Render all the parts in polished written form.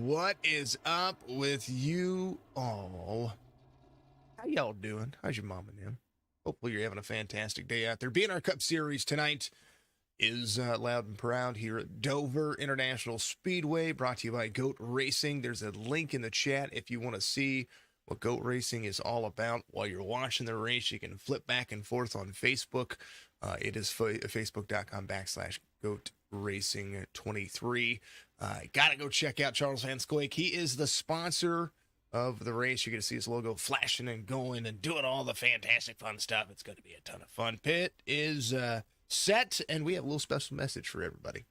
What is up with you all? How y'all doing? How's your mom and them? Hopefully you're having a fantastic day out there. BNR Cup Series tonight is loud and proud here at Dover International Speedway, brought to you by GOAT Racing. There's a link in the chat if you want to see what GOAT Racing is all about. While you're watching the race, you can flip back and forth on Facebook. It is facebook.com/GOAT Racing 23. Gotta go check out Charles Van Scoik. He is the sponsor of the race. You're going to see his logo flashing and going and doing all the fantastic fun stuff. It's going to be a ton of fun. Pit is set, and we have a little special message for everybody.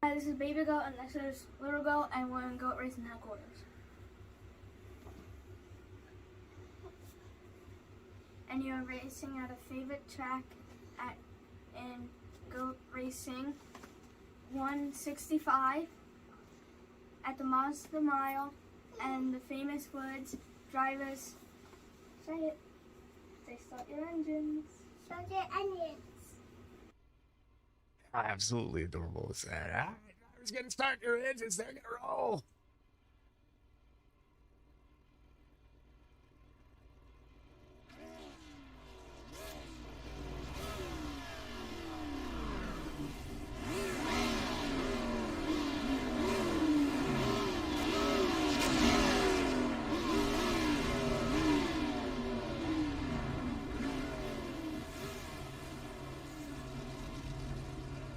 Hi, this is Baby Goat, and this is Little Goat, and we're in Goat Racing headquarters. And you're racing at a favorite track in Goat Racing 165 at the Monster Mile and the famous words, drivers, say it, say start your engines. Start your engines. Absolutely adorable is that. All right, drivers, going to start your engines. They're going to roll.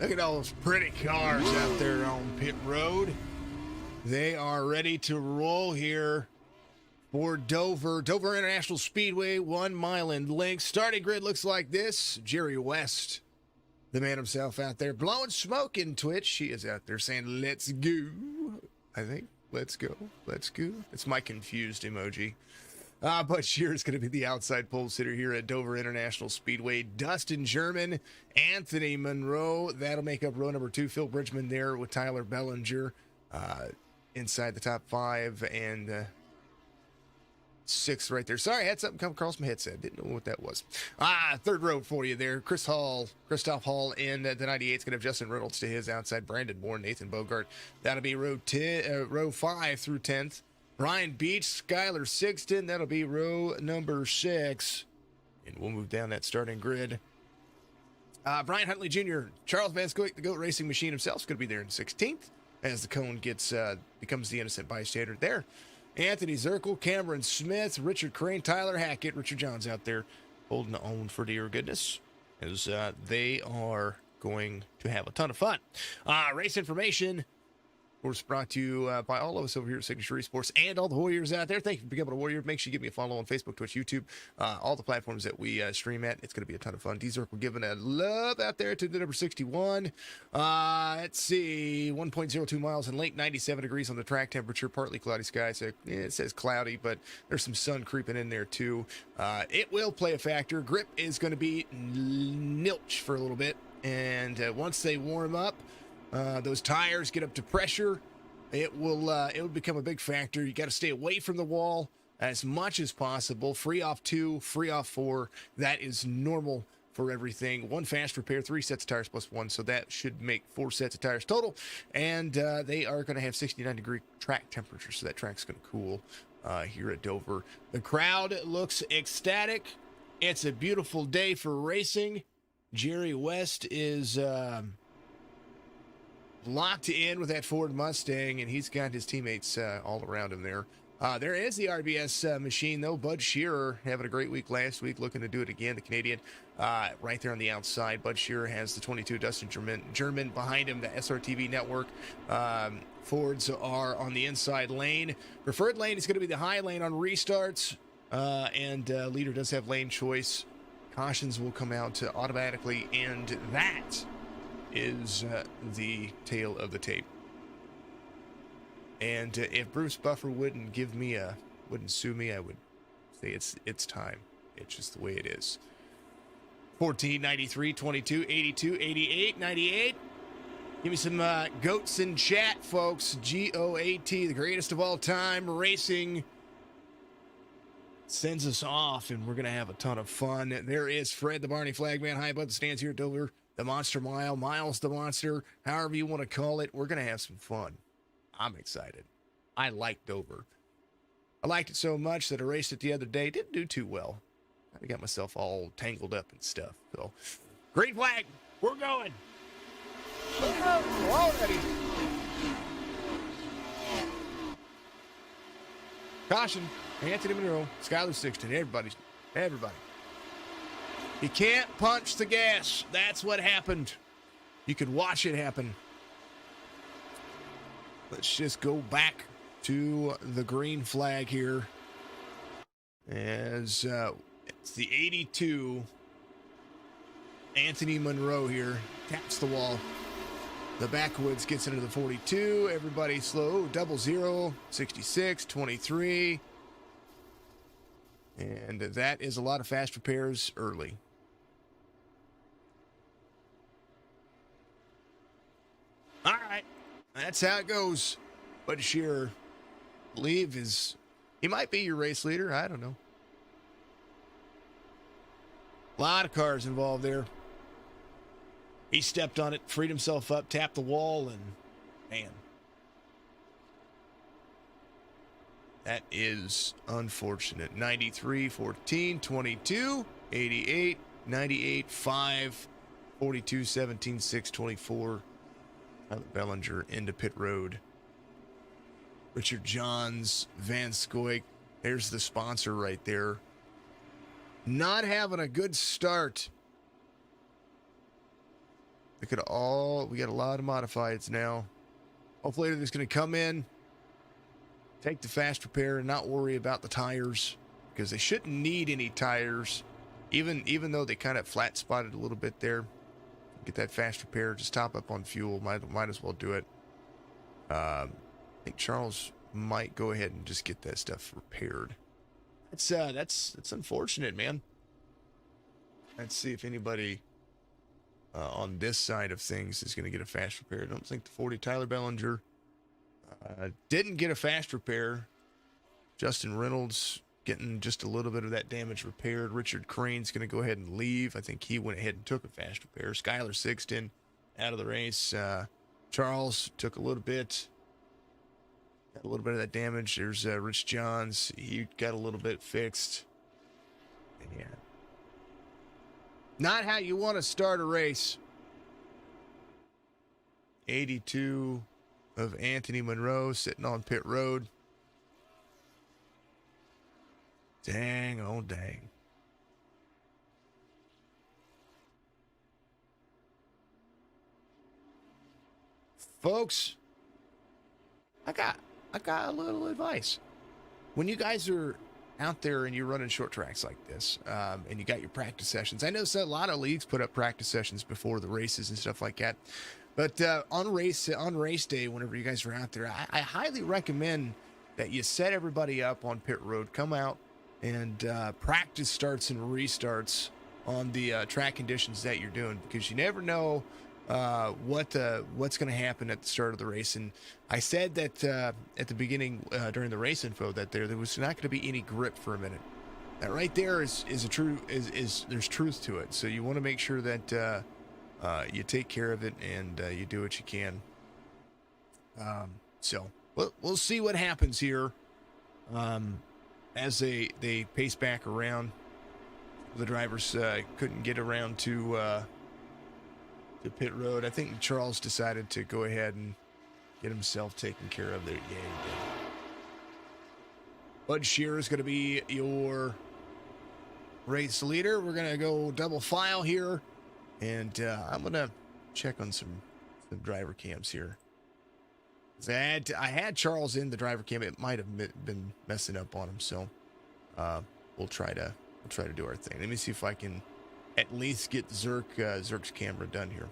Look at all those pretty cars out there on pit road. They are ready to roll here for Dover International Speedway, 1 mile in length. Starting grid looks like this. Jerry West, the man himself, out there blowing smoke in Twitch. She is out there saying, let's go. I think, let's go, let's go. It's my confused emoji. But Shear is going to be the outside pole sitter here at Dover International Speedway. Dustin German, Anthony Monroe, that'll make up row number 2. Phil Bridgman there with Tyler Bellinger inside the top 5 and 6th right there. Sorry, I had something come across my headset. Didn't know what that was. Third row for you there. Christoph Hall in the 98 is going to have Justin Reynolds to his outside. Brandon Moore, Nathan Bogart. That'll be row 5 through 10th. Brian Beach, Skylar Sixton, that'll be row number 6. And we'll move down that starting grid. Brian Huntley Jr., Charles Van Scoik, the GOAT Racing Machine himself, is going to be there in 16th as the cone becomes the innocent bystander there. Anthony Zirkle, Cameron Smith, Richard Crane, Tyler Hackett, Richard Johns out there holding on for dear goodness as they are going to have a ton of fun. Race information, of course, brought to you by all of us over here at Signature Esports and all the Warriors out there. Thank you for becoming a Warrior. Make sure you give me a follow on Facebook, Twitch, YouTube, all the platforms that we stream at. It's going to be a ton of fun. D-Zerk, we're giving a love out there to the number 61. Let's see, 1.02 miles in length, 97 degrees on the track temperature, partly cloudy skies. It says cloudy, but there's some sun creeping in there too. It will play a factor. Grip is going to be nilch for a little bit, and once they warm up, those tires get up to pressure, it will become a big factor. You got to stay away from the wall as much as possible. Free off 2, free off 4. That is normal for everything. 1 fast repair, 3 sets of tires plus 1. So that should make 4 sets of tires total. And they are going to have 69-degree track temperature. So that track's going to cool here at Dover. The crowd looks ecstatic. It's a beautiful day for racing. Jerry West is locked in with that Ford Mustang, and he's got his teammates all around him there. There is the RBS machine, though. Bud Shearer having a great week last week, looking to do it again. The Canadian right there on the outside. Bud Shearer has the 22 Dustin German behind him, the SRTV network. Fords are on the inside lane. Preferred lane is going to be the high lane on restarts, and leader does have lane choice. Cautions will come out automatically, and that is the tail of the tape. And if Bruce Buffer wouldn't sue me, I would say it's time. It's just the way it is. 14, 93, 22, 82, 88, 98. Give me some goats in chat, folks. GOAT, the greatest of all time. Racing sends us off, and we're going to have a ton of fun. There is Fred, the Barney Flagman, high above the stands here at Dover. The Monster Mile, Miles the Monster, however you want to call it. We're going to have some fun. I'm excited. I like Dover. I liked it so much that I raced it the other day. Didn't do too well. I got myself all tangled up and stuff. So, green flag. We're going. Already. Caution. Anthony Monroe, Skylar Sixton, everybody. You can't punch the gas. That's what happened. You could watch it happen. Let's just go back to the green flag here. As it's the 82. Anthony Monroe here taps the wall. The backwoods gets into the 42. Everybody slow. 00, 66, 23. And that is a lot of fast repairs early. All right. That's how it goes. But Shearer, believe he might be your race leader. I don't know. A lot of cars involved there. He stepped on it, freed himself up, tapped the wall, and man. That is unfortunate. 93, 14, 22, 88, 98, 5, 42, 17, 6, 24. Bellinger into pit road. Richard Johns, Van Scoik. There's the sponsor right there. Not having a good start. We got a lot of modifieds now. Hopefully they're just going to come in, take the fast repair, and not worry about the tires, because they shouldn't need any tires, even though they kind of flat spotted a little bit there. Get that fast repair, just top up on fuel. Might as well do it. I think Charles might go ahead and just get that stuff repaired. That's unfortunate, man. Let's see if anybody on this side of things is going to get a fast repair. I don't think the 40 Tyler Bellinger didn't get a fast repair. Justin Reynolds getting just a little bit of that damage repaired. Richard Crane's going to go ahead and leave. I think he went ahead and took a fast repair. Skylar Sixton out of the race. Charles took a little bit. Got a little bit of that damage. There's Rich Johns. He got a little bit fixed. Yeah. Not how you want to start a race. 82 of Anthony Monroe sitting on pit road. Dang, oh dang. Folks, I got a little advice. When you guys are out there and you're running short tracks like this, and you got your practice sessions. I know a lot of leagues put up practice sessions before the races and stuff like that. But on race day, whenever you guys are out there, I highly recommend that you set everybody up on pit road, come out, and practice starts and restarts on the track conditions that you're doing, because you never know what's going to happen at the start of the race. And I said that at the beginning during the race info that there was not going to be any grip for a minute. That right there is there's truth to it. So you want to make sure that you take care of it and you do what you can. So we'll see what happens here as they pace back around. The drivers couldn't get around to pit road. I think Charles decided to go ahead and get himself taken care of there. Yeah, he did. Bud Shearer is going to be your race leader. We're going to go double file here, and I'm going to check on some driver cams here. I had Charles in the driver cam. It might have been messing up on him, so we'll try to do our thing. Let me see if I can at least get Zerk's camera done here.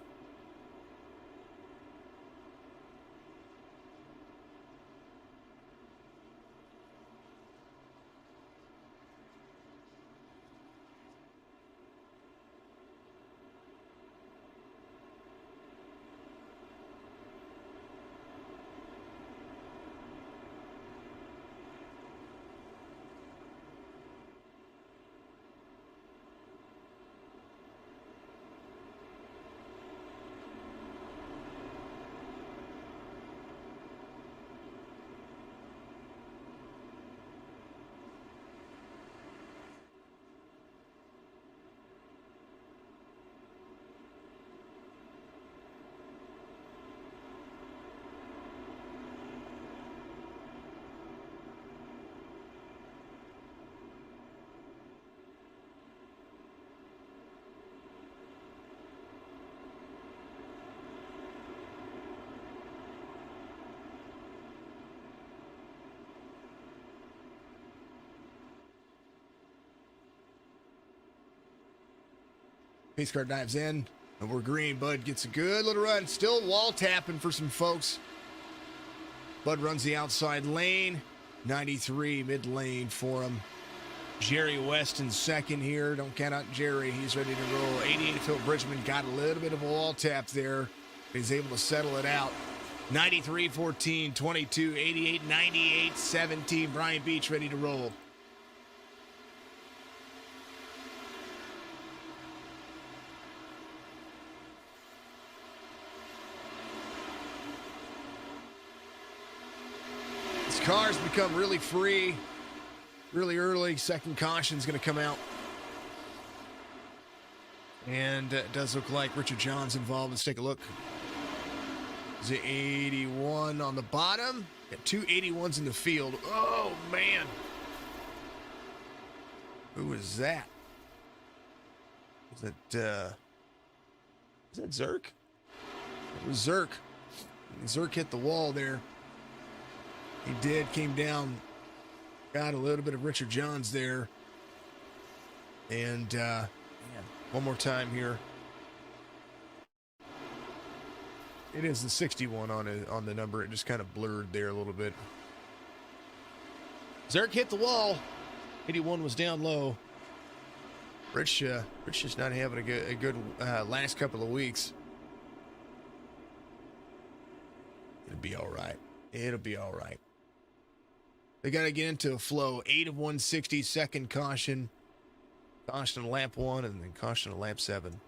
Pace car dives in, and we're green. Bud gets a good little run. Still wall tapping for some folks. Bud runs the outside lane. 93 mid lane for him. Jerry West in second here. Don't count out Jerry. He's ready to roll. 88 Phil Bridgman got a little bit of a wall tap there. He's able to settle it out. 93, 14, 22, 88, 98, 17. Brian Beach ready to roll. This car's become really free, really early. Second caution's going to come out. And it does look like Richard John's involved. Let's take a look. Is it 81 on the bottom? Got two 81s in the field. Oh, man. Who is that? Is that Zerk? It was Zerk. Zerk hit the wall there. He did, came down, got a little bit of Richard Johns there. And, man, one more time here. It is the 61 on the number. It just kind of blurred there a little bit. Zerk hit the wall. 81 was down low. Rich is not having a good last couple of weeks. It'll be all right. It'll be all right. They got to get into a flow. 8 of 160, second caution. Caution on lap 1, and then caution on lap 7.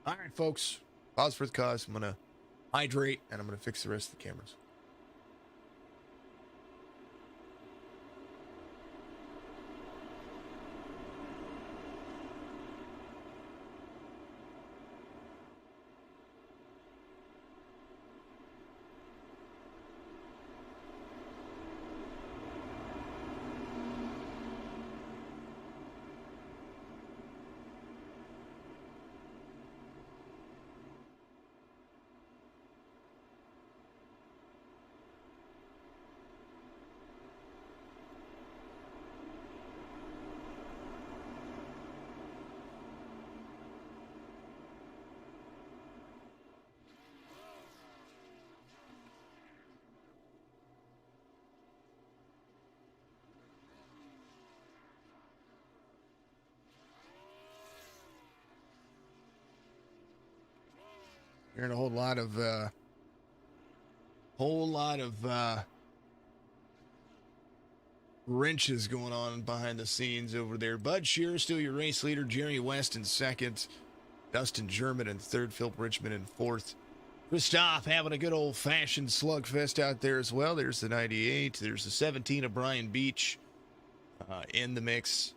All right, folks. Pause for the cause. I'm going to hydrate, and I'm going to fix the rest of the cameras. Hearing a whole lot of wrenches going on behind the scenes over there. Bud Shearer still your race leader. Jerry West in second. Dustin German in third. Phil Bridgman in fourth. Christoph having a good old-fashioned slugfest out there as well. There's the 98. There's the 17 of Brian Beach in the mix.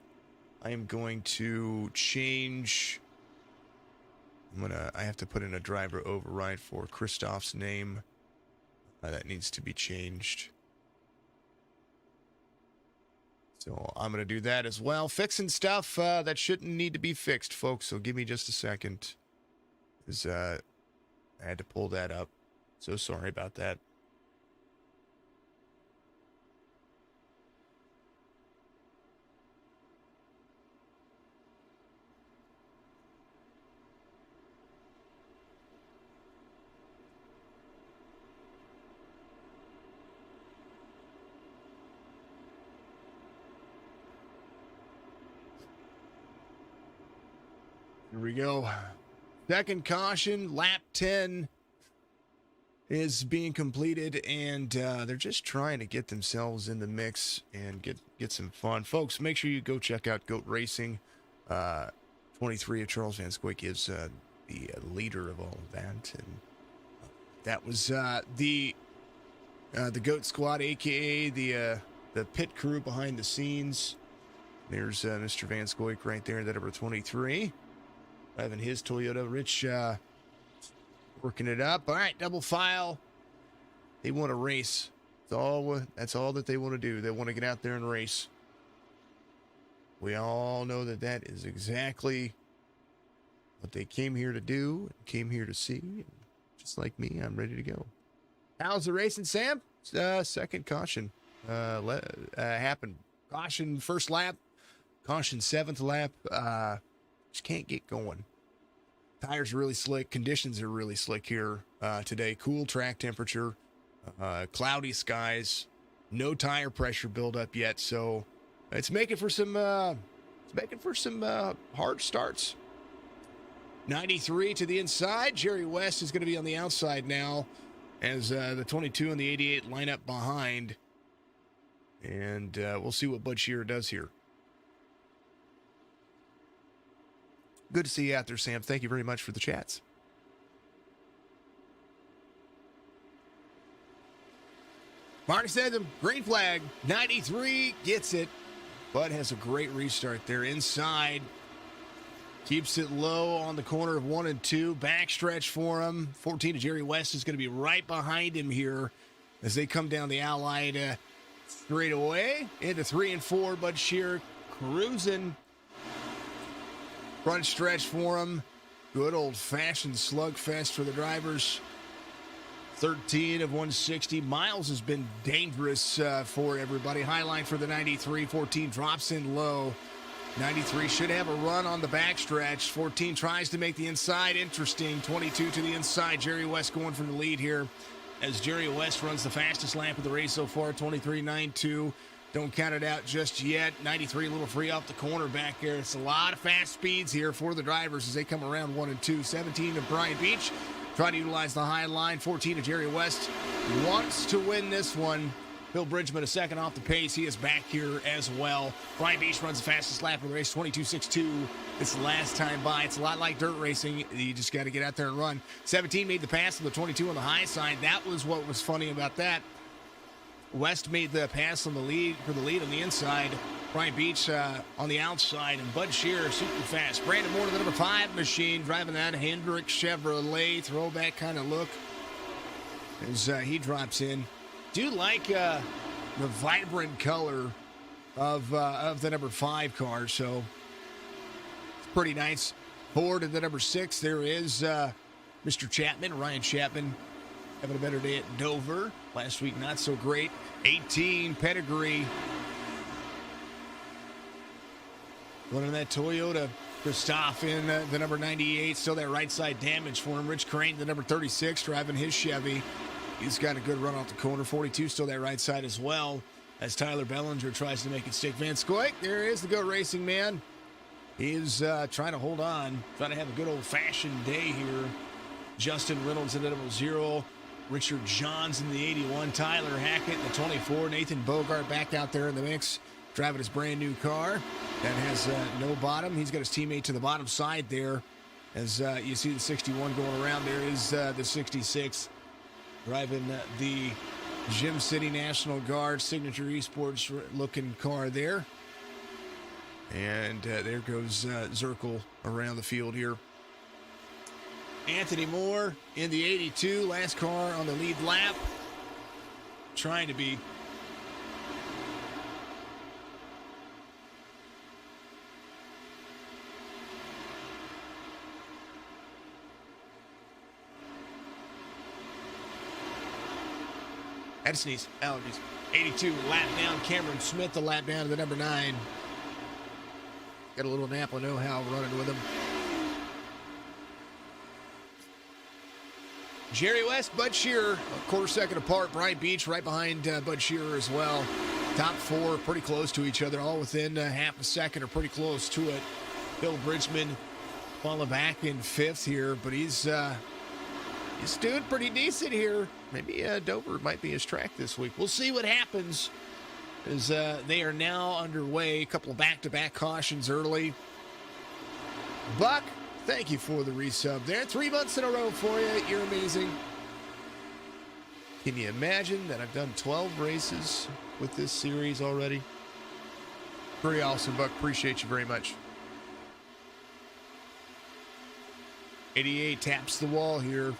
I am going to change... I have to put in a driver override for Christoph's name. That needs to be changed. So I'm going to do that as well. Fixing stuff that shouldn't need to be fixed, folks. So give me just a second. Because I had to pull that up. So sorry about that. Here we go. Second caution, lap 10 is being completed, and they're just trying to get themselves in the mix and get some fun. Folks, make sure you go check out Goat Racing. 23 of Charles Van Squik is the leader of all of that, and that was the Goat Squad, aka the pit crew behind the scenes. There's Mr. Van Squik right there, that number 23. Driving his Toyota. Rich working it up. All right, double file. They want to race. That's all that they want to do. They want to get out there and race. We all know that is exactly what they came here to do, came here to see. just like me, I'm ready to go. How's the racing, Sam? Second caution happened. Caution first lap. Caution seventh lap. Just can't get going. Tires are really slick. Conditions are really slick here today. Cool track temperature. Cloudy skies. No tire pressure buildup yet. So it's making for some hard starts. 93 to the inside. Jerry West is going to be on the outside now as the 22 and the 88 line up behind. And we'll see what Bud Shearer does here. Good to see you out there, Sam. Thank you very much for the chats. Marty said the green flag. 93 gets it. Bud has a great restart there inside. Keeps it low on the corner of 1 and 2. Backstretch for him. 14 to Jerry West is going to be right behind him here as they come down the Allied straightaway into 3 and 4. Bud Shearer cruising. Front stretch for him. Good old-fashioned slugfest for the drivers. 13 of 160. Miles has been dangerous for everybody. Highline for the 93. 14 drops in low. 93 should have a run on the backstretch. 14 tries to make the inside interesting. 22 to the inside. Jerry West going from the lead here as Jerry West runs the fastest lap of the race so far. 23.92. Don't count it out just yet. 93 a little free off the corner back there. It's a lot of fast speeds here for the drivers as they come around 1 and 2. 17 to Brian Beach. Trying to utilize the high line. 14 to Jerry West. Wants to win this one. Bill Bridgman a second off the pace. He is back here as well. Brian Beach runs the fastest lap of the race, 22.62. It's the last time by. It's a lot like dirt racing. You just got to get out there and run. 17 made the pass on the 22 on the high side. That was what was funny about that. West made the pass on the lead for the lead on the inside. Brian Beach on the outside, and Bud Shearer super fast. Brandon Moore, the number 5 machine, driving that Hendrick Chevrolet throwback kind of look as he drops in. Do like the vibrant color of the number 5 car, so it's pretty nice. Forward to the number 6, there is Mr. Chapman, Ryan Chapman, having a better day at Dover. Last week, not so great. 18, Pedigree. Running that Toyota. Christoph in the number 98. Still that right side damage for him. Rich Crane, the number 36, driving his Chevy. He's got a good run off the corner. 42, still that right side as well. As Tyler Bellinger tries to make it stick. Van Scoik, there is the Go Racing man. He is trying to hold on. Trying to have a good old-fashioned day here. Justin Reynolds in the number 0. Richard Johns in the 81. Tyler Hackett in the 24. Nathan Bogart back out there in the mix. Driving his brand new car that has no bottom. He's got his teammate to the bottom side there. As you see the 61 going around, there is the 66 driving the Gym City National Guard Signature Esports looking car there. And there goes Zirkle around the field here. Anthony Moore in the 82, last car on the lead lap. Trying to be had to sneeze. Allergies. 82, lap down. Cameron Smith, the lap down to the number 9. Got a little Napa know-how running with him. Jerry West, Bud Shearer, a quarter second apart. Brian Beach right behind Bud Shearer as well. Top 4 pretty close to each other, all within half a second or pretty close to it. Bill Bridgman falling back in 5th here, but he's doing pretty decent here. Maybe Dover might be his track this week. We'll see what happens as they are now underway. A couple of back-to-back cautions early. Buck, thank you for the resub there. 3 months in a row for you. You're amazing. Can you imagine that I've done 12 races with this series already? Pretty awesome, Buck. Appreciate you very much. 88 taps the wall here.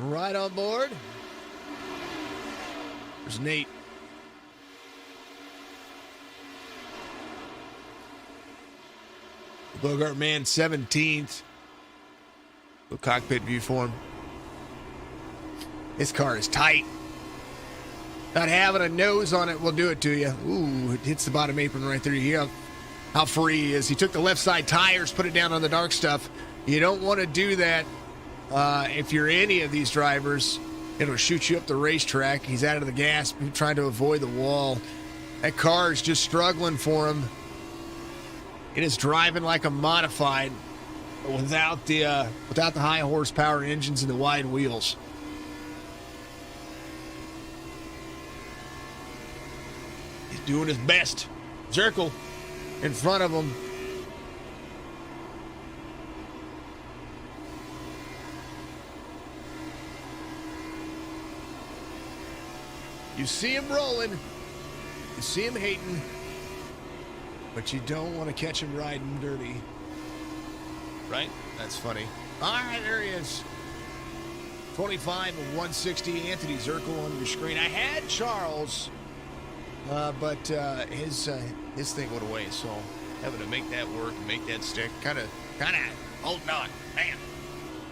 Right on board. There's Nate. Bogart man 17th. Little cockpit view for him. This car is tight. Not having a nose on it will do it to you. Ooh, it hits the bottom apron right there. You hear how free he is. He took the left side tires, put it down on the dark stuff. You don't want to do that if you're any of these drivers. It'll shoot you up the racetrack. He's out of the gas, trying to avoid the wall. That car is just struggling for him. It is driving like a modified without the high horsepower engines and the wide wheels. He's doing his best. Zirkle in front of him. You see him rolling. You see him hating. But you don't want to catch him riding dirty. Right? That's funny. All right, there he is. 25 of 160. Anthony Zirkle on your screen. I had Charles, but his thing went away, so having to make that work and make that stick. Kind of holding on. Man.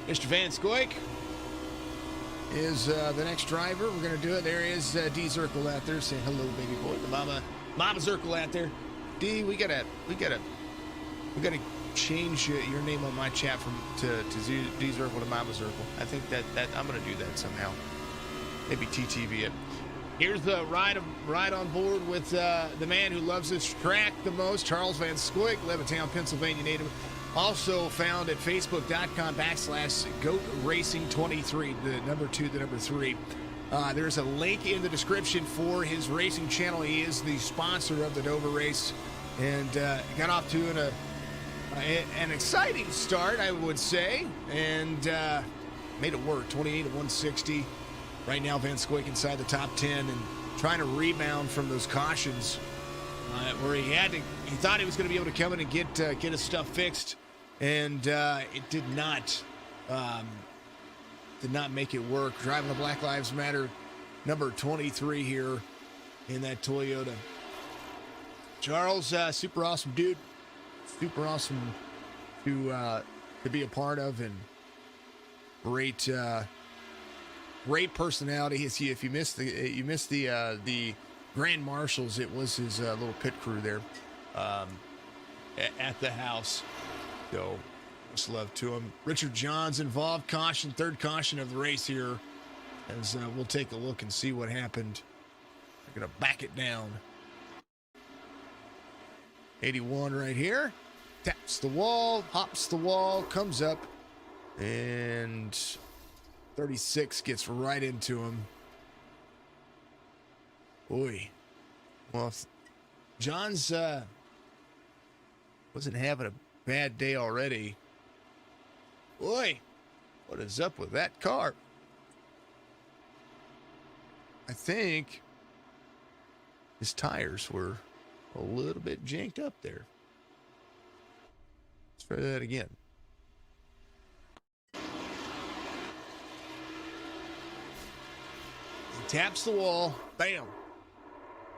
Mr. Van Scoik is the next driver. We're going to do it. There is D Zirkle out there. Say hello, baby boy. The mama Zirkle out there. D, we gotta change your name on my chat to D Zirkle to Mama Zirkle. I think that I'm gonna do that somehow. Maybe TTV it. Here's the ride on board with the man who loves this track the most, Charles Van Scoik, Levittown, Pennsylvania native. Also found at facebook.com/GoatRacing23, the number 2, the number 3. There's a link in the description for his racing channel. He is the sponsor of the Dover race, and got off to an exciting start, I would say, and made it work. 28 of 160. Right now, Van Scoik inside the top 10 and trying to rebound from those cautions where he thought he was going to be able to come in and get his stuff fixed, and it did not make it work. Driving the Black Lives Matter number 23 here in that Toyota. Charles, super awesome dude. Super awesome to be a part of, and great personality. If you missed the Grand Marshals, it was his little pit crew there at the house. So much love to him. Richard John's involved. Caution, third caution of the race here, as we'll take a look and see what happened. They're gonna back it down. 81 right here. Taps the wall, hops the wall, comes up, and 36 gets right into him. Boy. Well, if John's wasn't having a bad day already. Boy, what is up with that car? I think his tires were a little bit janked up there. Let's try that again. He taps the wall, bam.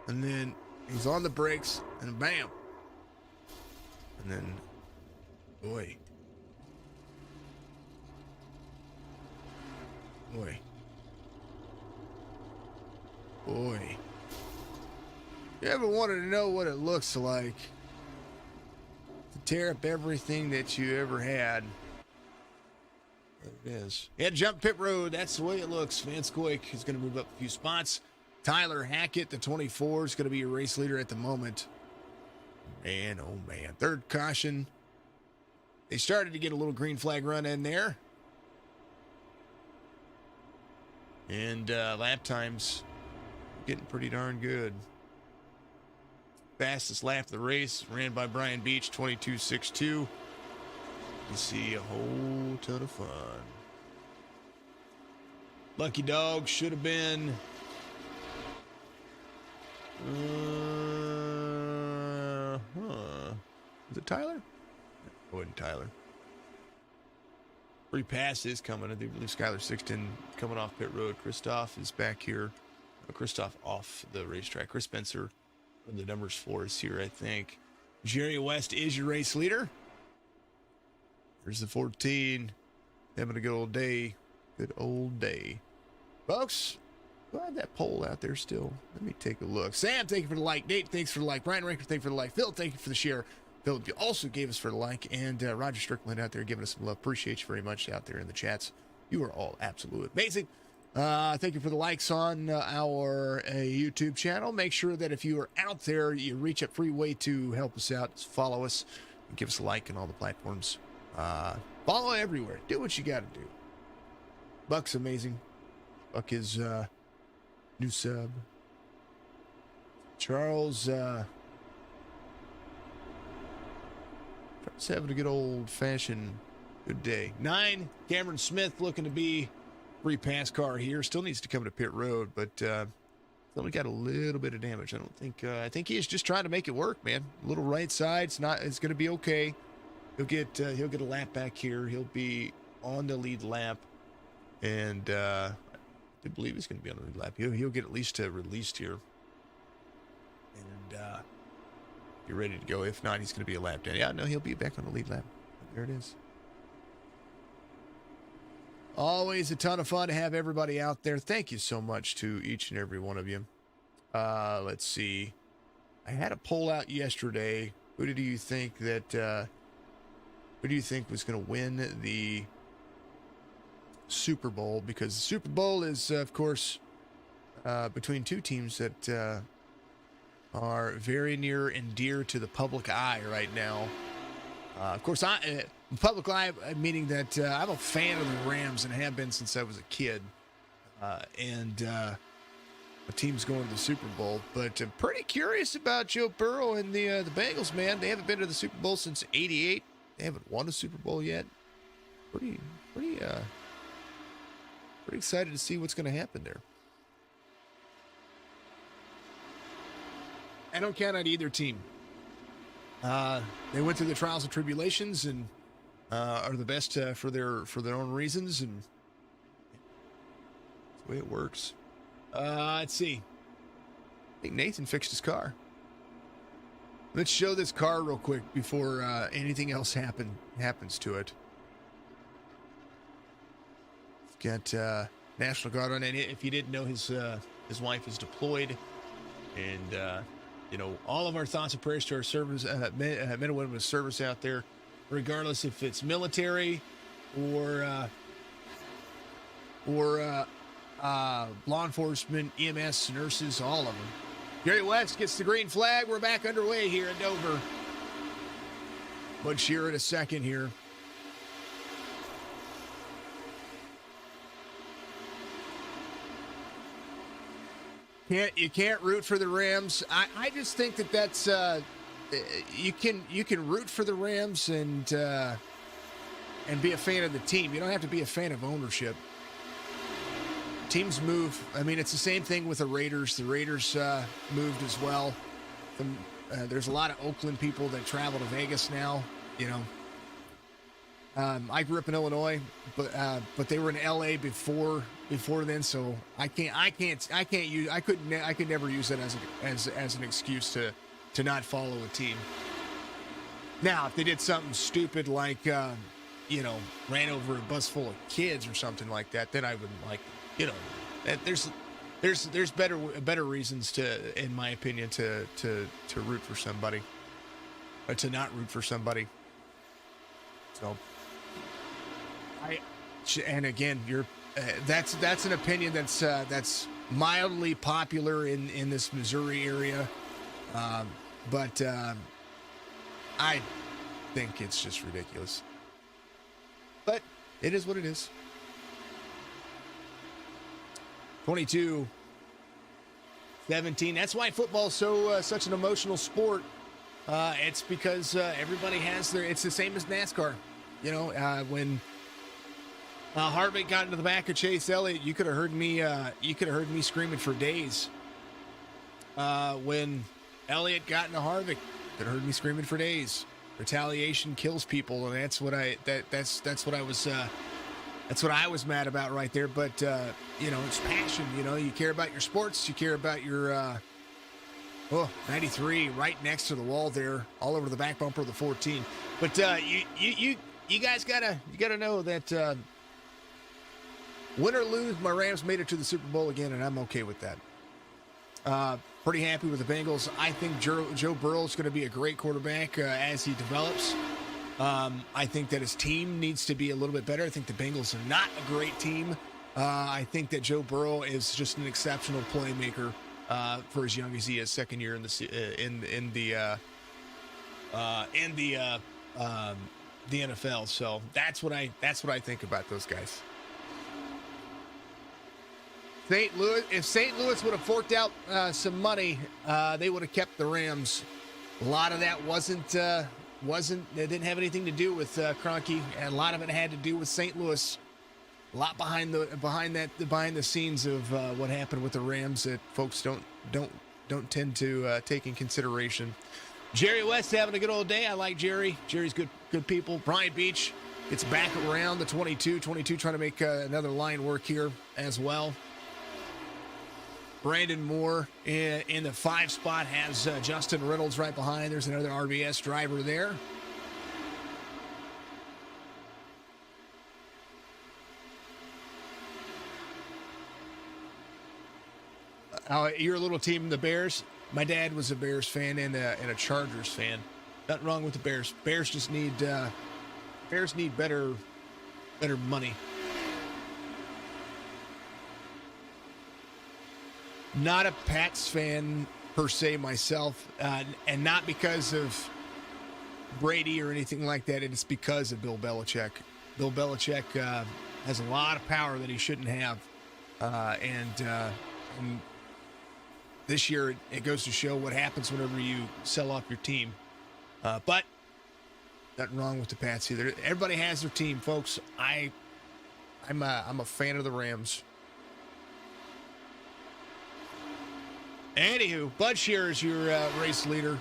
And then he's on the brakes, and bam. And then, boy. You ever wanted to know what it looks like to tear up everything that you ever had? There it is. Yeah, jump pit road. That's the way it looks. Van Scoik is going to move up a few spots. Tyler Hackett, the 24, is going to be your race leader at the moment. Man, oh man. Third caution. They started to get a little green flag run in there. And lap times getting pretty darn good. Fastest lap of the race ran by Brian Beach, 22.62. You see a whole ton of fun. Lucky Dog should have been is it Tyler? It wasn't Tyler. Free pass is coming. I do believe Skylar Sixton coming off pit road. Christoph is back here. Christoph off the racetrack. Chris Spencer, the numbers for us here, I think. Jerry West is your race leader. There's the 14. Having a good old day. Good old day. Folks, do I have that poll out there still? Let me take a look. Sam, thank you for the like. Nate, thanks for the like. Brian Ranker, thank you for the like. Phil, thank you for the share. Phil also gave us for the like. And Roger Strickland out there giving us some love. Appreciate you very much out there in the chats. You are all absolutely amazing. Thank you for the likes on our YouTube channel. Make sure that if you are out there, you reach a free way to help us out. Just follow us. And give us a like on all the platforms. Follow everywhere. Do what you got to do. Buck's amazing. Buck is new sub. Charles having a good old-fashioned good day. 9, Cameron Smith looking to be free pass car here. Still needs to come to pit road, but only got a little bit of damage. I don't think. I think he's just trying to make it work, man. A little right side. It's not. It's going to be okay. He'll get a lap back here. He'll be on the lead lap, and I believe he's going to be on the lead lap. He'll get at least released here, and be ready to go. If not, he's going to be a lap down. Yeah, no, he'll be back on the lead lap. There it is. Always a ton of fun to have everybody out there. Thank you so much to each and every one of you. Let's see. I had a poll out yesterday. Who do you think was going to win the Super Bowl? Because the Super Bowl is, of course, between two teams that are very near and dear to the public eye right now. Of course, public eye, meaning that I'm a fan of the Rams and have been since I was a kid. And my team's going to the Super Bowl. But I'm pretty curious about Joe Burrow and the Bengals, man. They haven't been to the Super Bowl since '88. They haven't won a Super Bowl yet. Pretty excited to see what's going to happen there. I don't count out either team. They went through the trials and tribulations and are the best for their own reasons, and that's the way it works. Let's see. I think Nathan fixed his car. Let's show this car real quick before anything else happens to it. Got National Guard on it. If you didn't know, his wife is deployed, and all of our thoughts and prayers to our service, men and women of service out there, regardless if it's military or law enforcement, EMS, nurses, all of them. Gary West gets the green flag. We're back underway here at Dover. Bud Shearer in a second here. You can't root for the Rams. I just think that's you can root for the Rams and be a fan of the team. You don't have to be a fan of ownership. Teams move. I mean, it's the same thing with the Raiders. The Raiders moved as well. There's a lot of Oakland people that travel to Vegas now. I grew up in Illinois, but they were in LA before then, so I could never use that as an excuse to not follow a team. Now, if they did something stupid like ran over a bus full of kids or something like that, then I wouldn't like there's better reasons to, in my opinion, to root for somebody, or to not root for somebody. So and again, that's an opinion that's mildly popular in this Missouri area, but I think it's just ridiculous. But it is what it is. 22-17. That's why football is such an emotional sport. It's because everybody has it's the same as NASCAR. When Harvick got into the back of Chase Elliott, you could have heard me screaming for days. When Elliott got into Harvick, you could have heard me screaming for days. Retaliation kills people, and that's what I was mad about right there. But it's passion. You care about your sports. You care about your 93 right next to the wall there, all over the back bumper of the 14. But you guys gotta know that win or lose, my Rams made it to the Super Bowl again, and I'm okay with that. Pretty happy with the Bengals. I think Joe Burrow is going to be a great quarterback as he develops. I think that his team needs to be a little bit better. I think the Bengals are not a great team. I think that Joe Burrow is just an exceptional playmaker for as young as he is, second year in the NFL. So that's what I think about those guys. St. Louis. If St. Louis would have forked out some money, they would have kept the Rams. A lot of that wasn't. It didn't have anything to do with Kroenke, and a lot of it had to do with St. Louis. A lot behind the scenes of what happened with the Rams that folks don't tend to take in consideration. Jerry West having a good old day. I like Jerry. Jerry's good people. Brian Beach gets back around the 22 trying to make another line work here as well. Brandon Moore in the 5 spot has Justin Reynolds right behind. There's another RBS driver there. You're a little team, the Bears. My dad was a Bears fan and a Chargers fan. Nothing wrong with the Bears. Bears just need better money. Not a Pats fan per se myself, and not because of Brady or anything like that. It's because of Bill Belichick. Bill Belichick has a lot of power that he shouldn't have, and this year it goes to show what happens whenever you sell off your team. But nothing wrong with the Pats either. Everybody has their team, folks. I'm a fan of the Rams. Anywho, Bud Shearer is your race leader.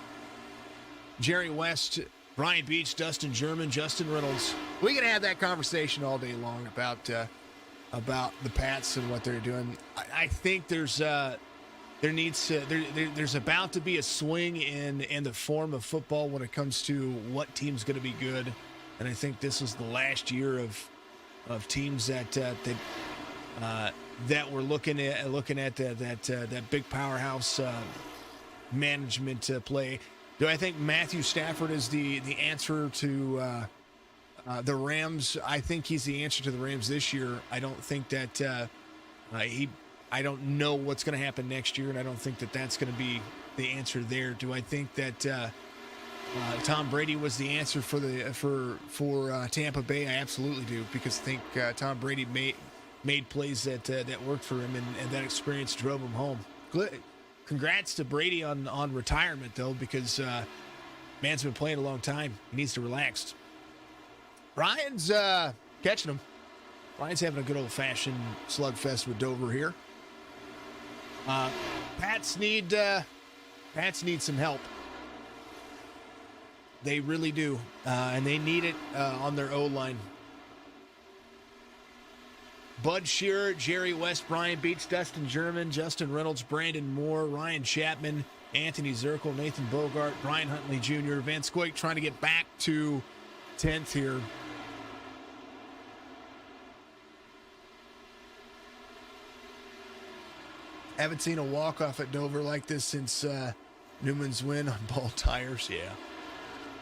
Jerry West, Brian Beach, Dustin German, Justin Reynolds. We can have that conversation all day long about the Pats and what they're doing. I think there's about to be a swing in the form of football when it comes to what team's going to be good, and I think this is the last year of teams that we're looking at that big powerhouse management play. Do I think Matthew Stafford is the answer to the Rams? I think he's the answer to the Rams this year. I don't think that I don't know what's going to happen next year, and I don't think that that's going to be the answer there. Do I think that Tom Brady was the answer for Tampa Bay? I absolutely do, because I think Tom Brady made plays that worked for him, and that experience drove him home. Congrats to Brady on retirement, though, because man's been playing a long time. He needs to relax. Ryan's catching him. Ryan's having a good old-fashioned slugfest with Dover here. Pats need some help. They really do, and they need it on their O-line. Bud Shearer, Jerry West, Brian Beach, Dustin German, Justin Reynolds, Brandon Moore, Ryan Chapman, Anthony Zirkle, Nathan Bogart, Brian Huntley Jr., Van Scoik trying to get back to 10th here. Haven't seen a walk-off at Dover like this since Newman's win on Ball Tires. Yeah.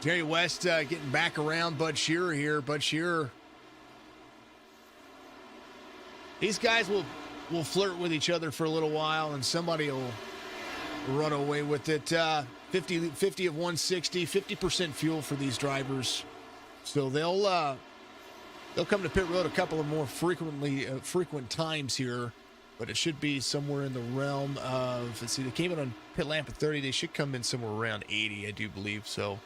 Jerry West getting back around Bud Shearer here. Bud Shearer. These guys will flirt with each other for a little while, and somebody will run away with it. 50 of 160, 50% fuel for these drivers. So they'll come to pit road a couple of more frequent times here, but it should be somewhere in the realm of, let's see, they came in on pit lap at 30. They should come in somewhere around 80, I do believe. So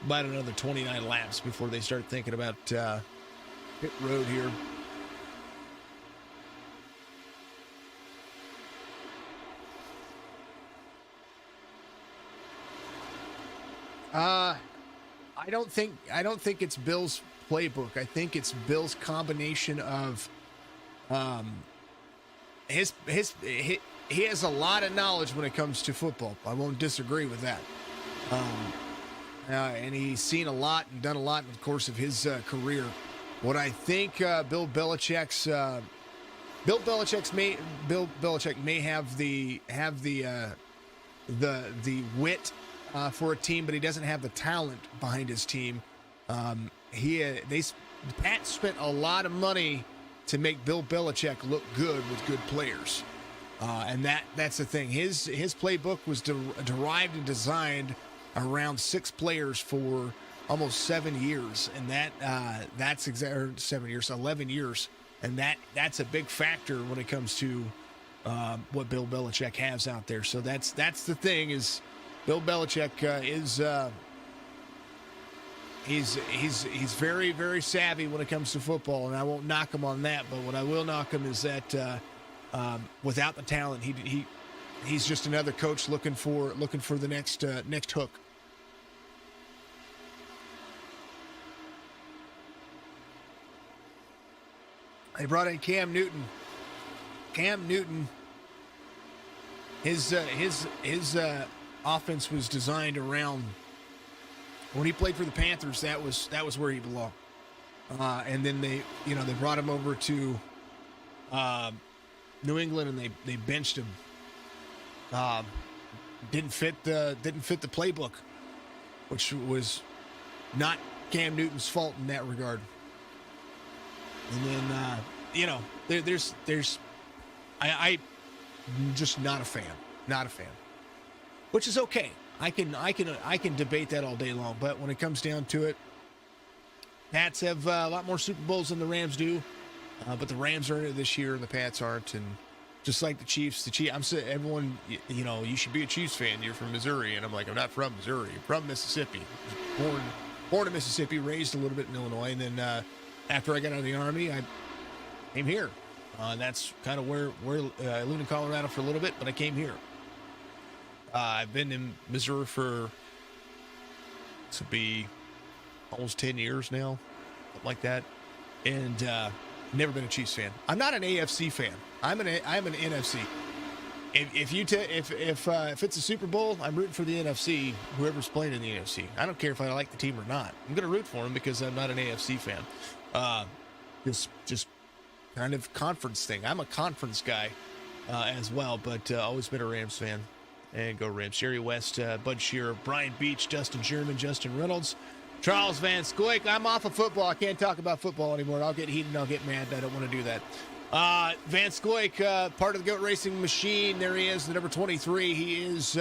about another 29 laps before they start thinking about pit road here. I don't think it's Bill's playbook. I think it's Bill's combination of he has a lot of knowledge when it comes to football. I won't disagree with that. and he's seen a lot and done a lot in the course of his career. What I think Bill Belichick may have the wit for a team, but he doesn't have the talent behind his team. Pat spent a lot of money to make Bill Belichick look good with good players, and that's the thing. His playbook was derived and designed around 6 players for almost 7 years, and that's exactly 7 years, 11 years, and that's a big factor when it comes to what Bill Belichick has out there. So that's the thing is Bill Belichick he's very, very savvy when it comes to football, and I won't knock him on that. But what I will knock him is that without the talent, he's just another coach looking for the next hook. They brought in Cam Newton. Cam Newton, his offense was designed around. When he played for the Panthers, that was where he belonged. And then they brought him over to New England, and they benched him. Didn't fit the playbook, which was not Cam Newton's fault in that regard. And then I'm just not a fan, which is okay. I can debate that all day long, but when it comes down to it, Pats have a lot more Super Bowls than the Rams do, but the Rams are in it this year and the Pats aren't. And just like the Chiefs, I'm saying everyone, you should be a Chiefs fan. You're from Missouri, and I'm like, I'm not from Missouri. I'm from Mississippi. Born in Mississippi, raised a little bit in Illinois, and then after I got out of the Army, I came here. That's kind of where I lived in Colorado for a little bit, but I came here. I've been in Missouri for, this will be almost 10 years now, something like that, and never been a Chiefs fan. I'm not an AFC fan. I'm an NFC. If it's a Super Bowl, I'm rooting for the NFC. Whoever's playing in the NFC. I don't care if I like the team or not. I'm going to root for them because I'm not an AFC fan. Just kind of conference thing. I'm a conference guy as well, but always been a Rams fan. And go Rams. Jerry West, Bud Shearer, Brian Beach, Dustin Sherman, Justin Reynolds, Charles Van Scoik. I'm off of football. I can't talk about football anymore. I'll get heated and I'll get mad. I don't want to do that. Van Scoik, part of the GOAT Racing machine. There he is, the number 23. He is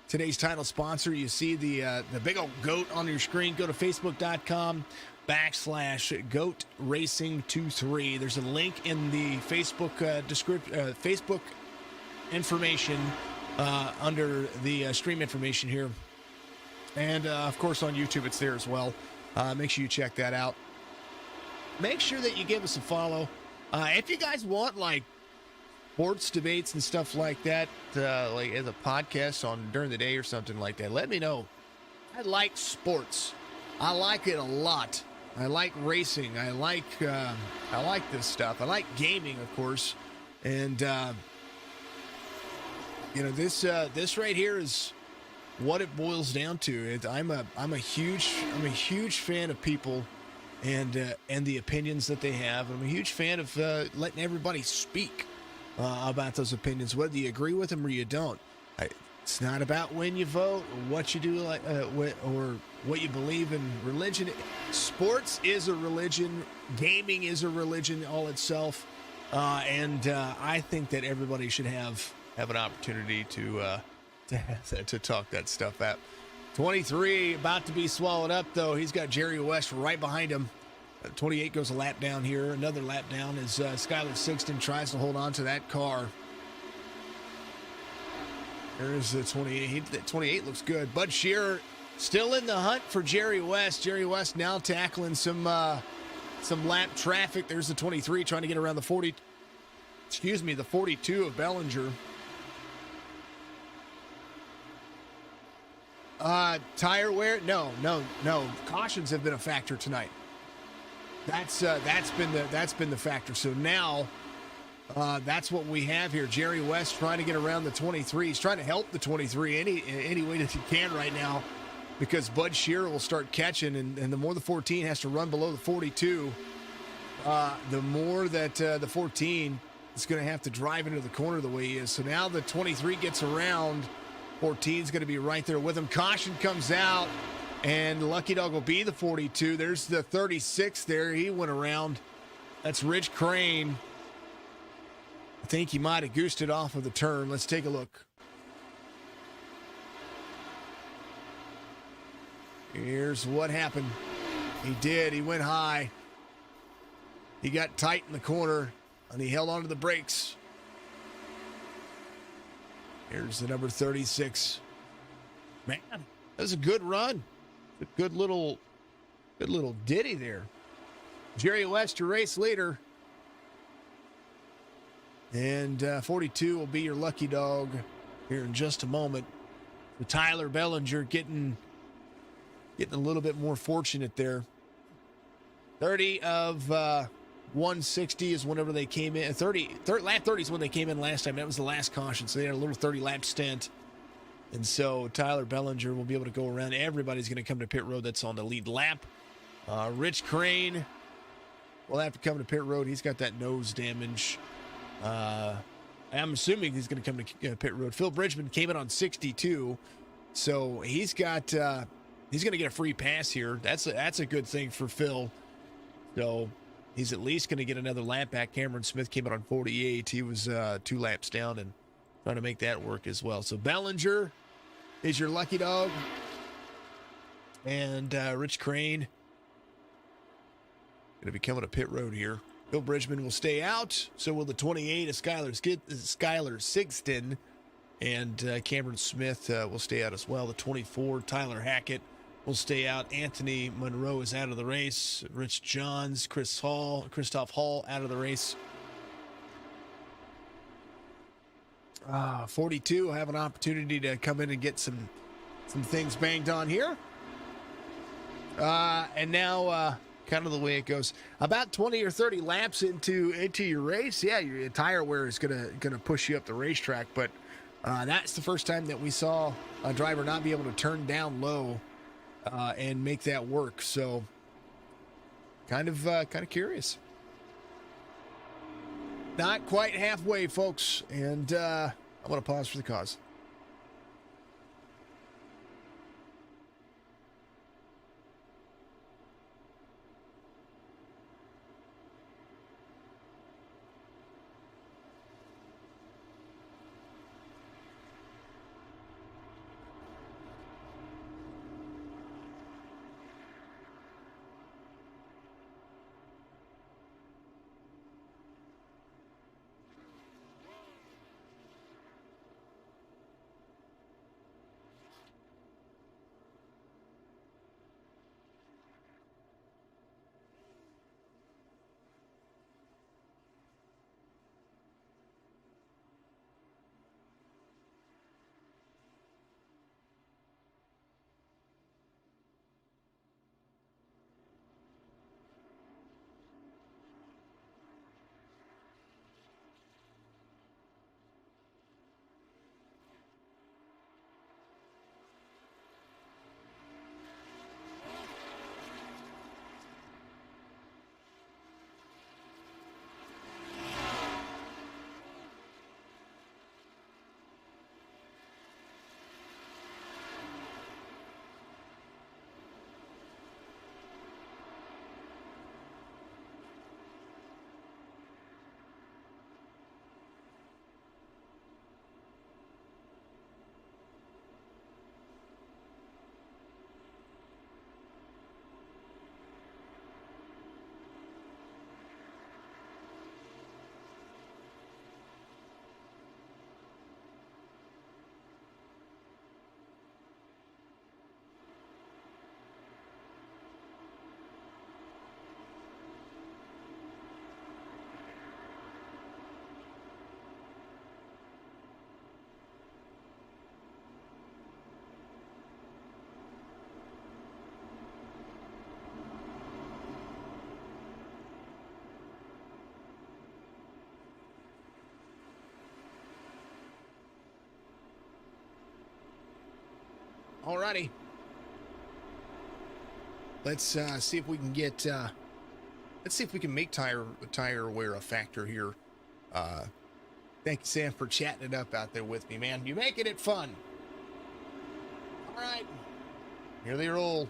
today's title sponsor. You see the big old goat on your screen. Go to facebook.com/GOAT Racing 23. There's a link in the Facebook Facebook information under the stream information here. And, of course, on YouTube, it's there as well. Make sure you check that out. Make sure that you give us a follow. If you guys want, like, sports debates and stuff like that, like as a podcast during the day or something like that, let me know. I like sports. I like it a lot. I like racing. I like this stuff. I like gaming, of course. And, this right here is what it boils down to. I'm a huge fan of people and the opinions that they have. I'm a huge fan of letting everybody speak about those opinions, whether you agree with them or you don't. It's not about when you vote or what you do, or what you believe in. Religion, sports is a religion. Gaming is a religion all itself, and I think that everybody should have an opportunity to talk that stuff out. 23 about to be swallowed up, though. He's got Jerry West right behind him. 28 goes a lap down here. Another lap down as Skylar Sixton tries to hold on to that car. There's the 28. 28 looks good. Bud Shearer still in the hunt for Jerry West. Jerry West now tackling some lap traffic. There's the 23 trying to get around the 42 of Bellinger. Tire wear? No. Cautions have been a factor tonight. That's been the factor. So now, that's what we have here. Jerry West trying to get around the 23. He's trying to help the 23 any way that he can right now. because Bud Shearer will start catching, and the more the 14 has to run below the 42, the more that the 14 is going to have to drive into the corner the way he is. So now the 23 gets around. 14 is going to be right there with him. Caution comes out, and Lucky Dog will be the 42. There's the 36 there. He went around. That's Rich Crane. I think he might have goosed it off of the turn. Let's take a look. Here's what happened. He did. He went high. He got tight in the corner, and he held onto the brakes. Here's the number 36. Man, that was a good run. A good little ditty there. Jerry West, your race leader. And 42 will be your lucky dog here in just a moment. The Tyler Bellinger getting a little bit more fortunate there. 30 of 160 is whenever they came in. Lap 30 is when they came in last time. That was the last caution, so they had a little 30-lap stint. And so Tyler Bellinger will be able to go around. Everybody's going to come to pit road that's on the lead lap. Rich Crane will have to come to pit road. He's got that nose damage. I'm assuming he's going to come to pit road. Phil Bridgman came in on 62, so he's going to get a free pass here. That's a good thing for Phil. So he's at least going to get another lap back. Cameron Smith came in on 48. He was 2 laps down and trying to make that work as well. So Bellinger is your lucky dog, and Rich Crane going to be coming to pit road here. Bill Bridgman will stay out. So will the 28 of Skylar Sigston, and Cameron Smith will stay out as well. The 24, Tyler Hackett, will stay out. Anthony Monroe is out of the race. Rich Johns, Christoph Hall out of the race. 42 will have an opportunity to come in and get some things banged on here. And now kind of the way it goes. About 20 or 30 laps into your race, yeah, your tire wear is gonna push you up the racetrack. But that's the first time that we saw a driver not be able to turn down low and make that work. So kind of curious. Not quite halfway, folks, and I'm going to pause for the cause. Alrighty. Let's see if we can get. Let's see if we can make tire wear a factor here. Thank you, Sam, for chatting it up out there with me, man. You're making it fun. All right. Here they roll.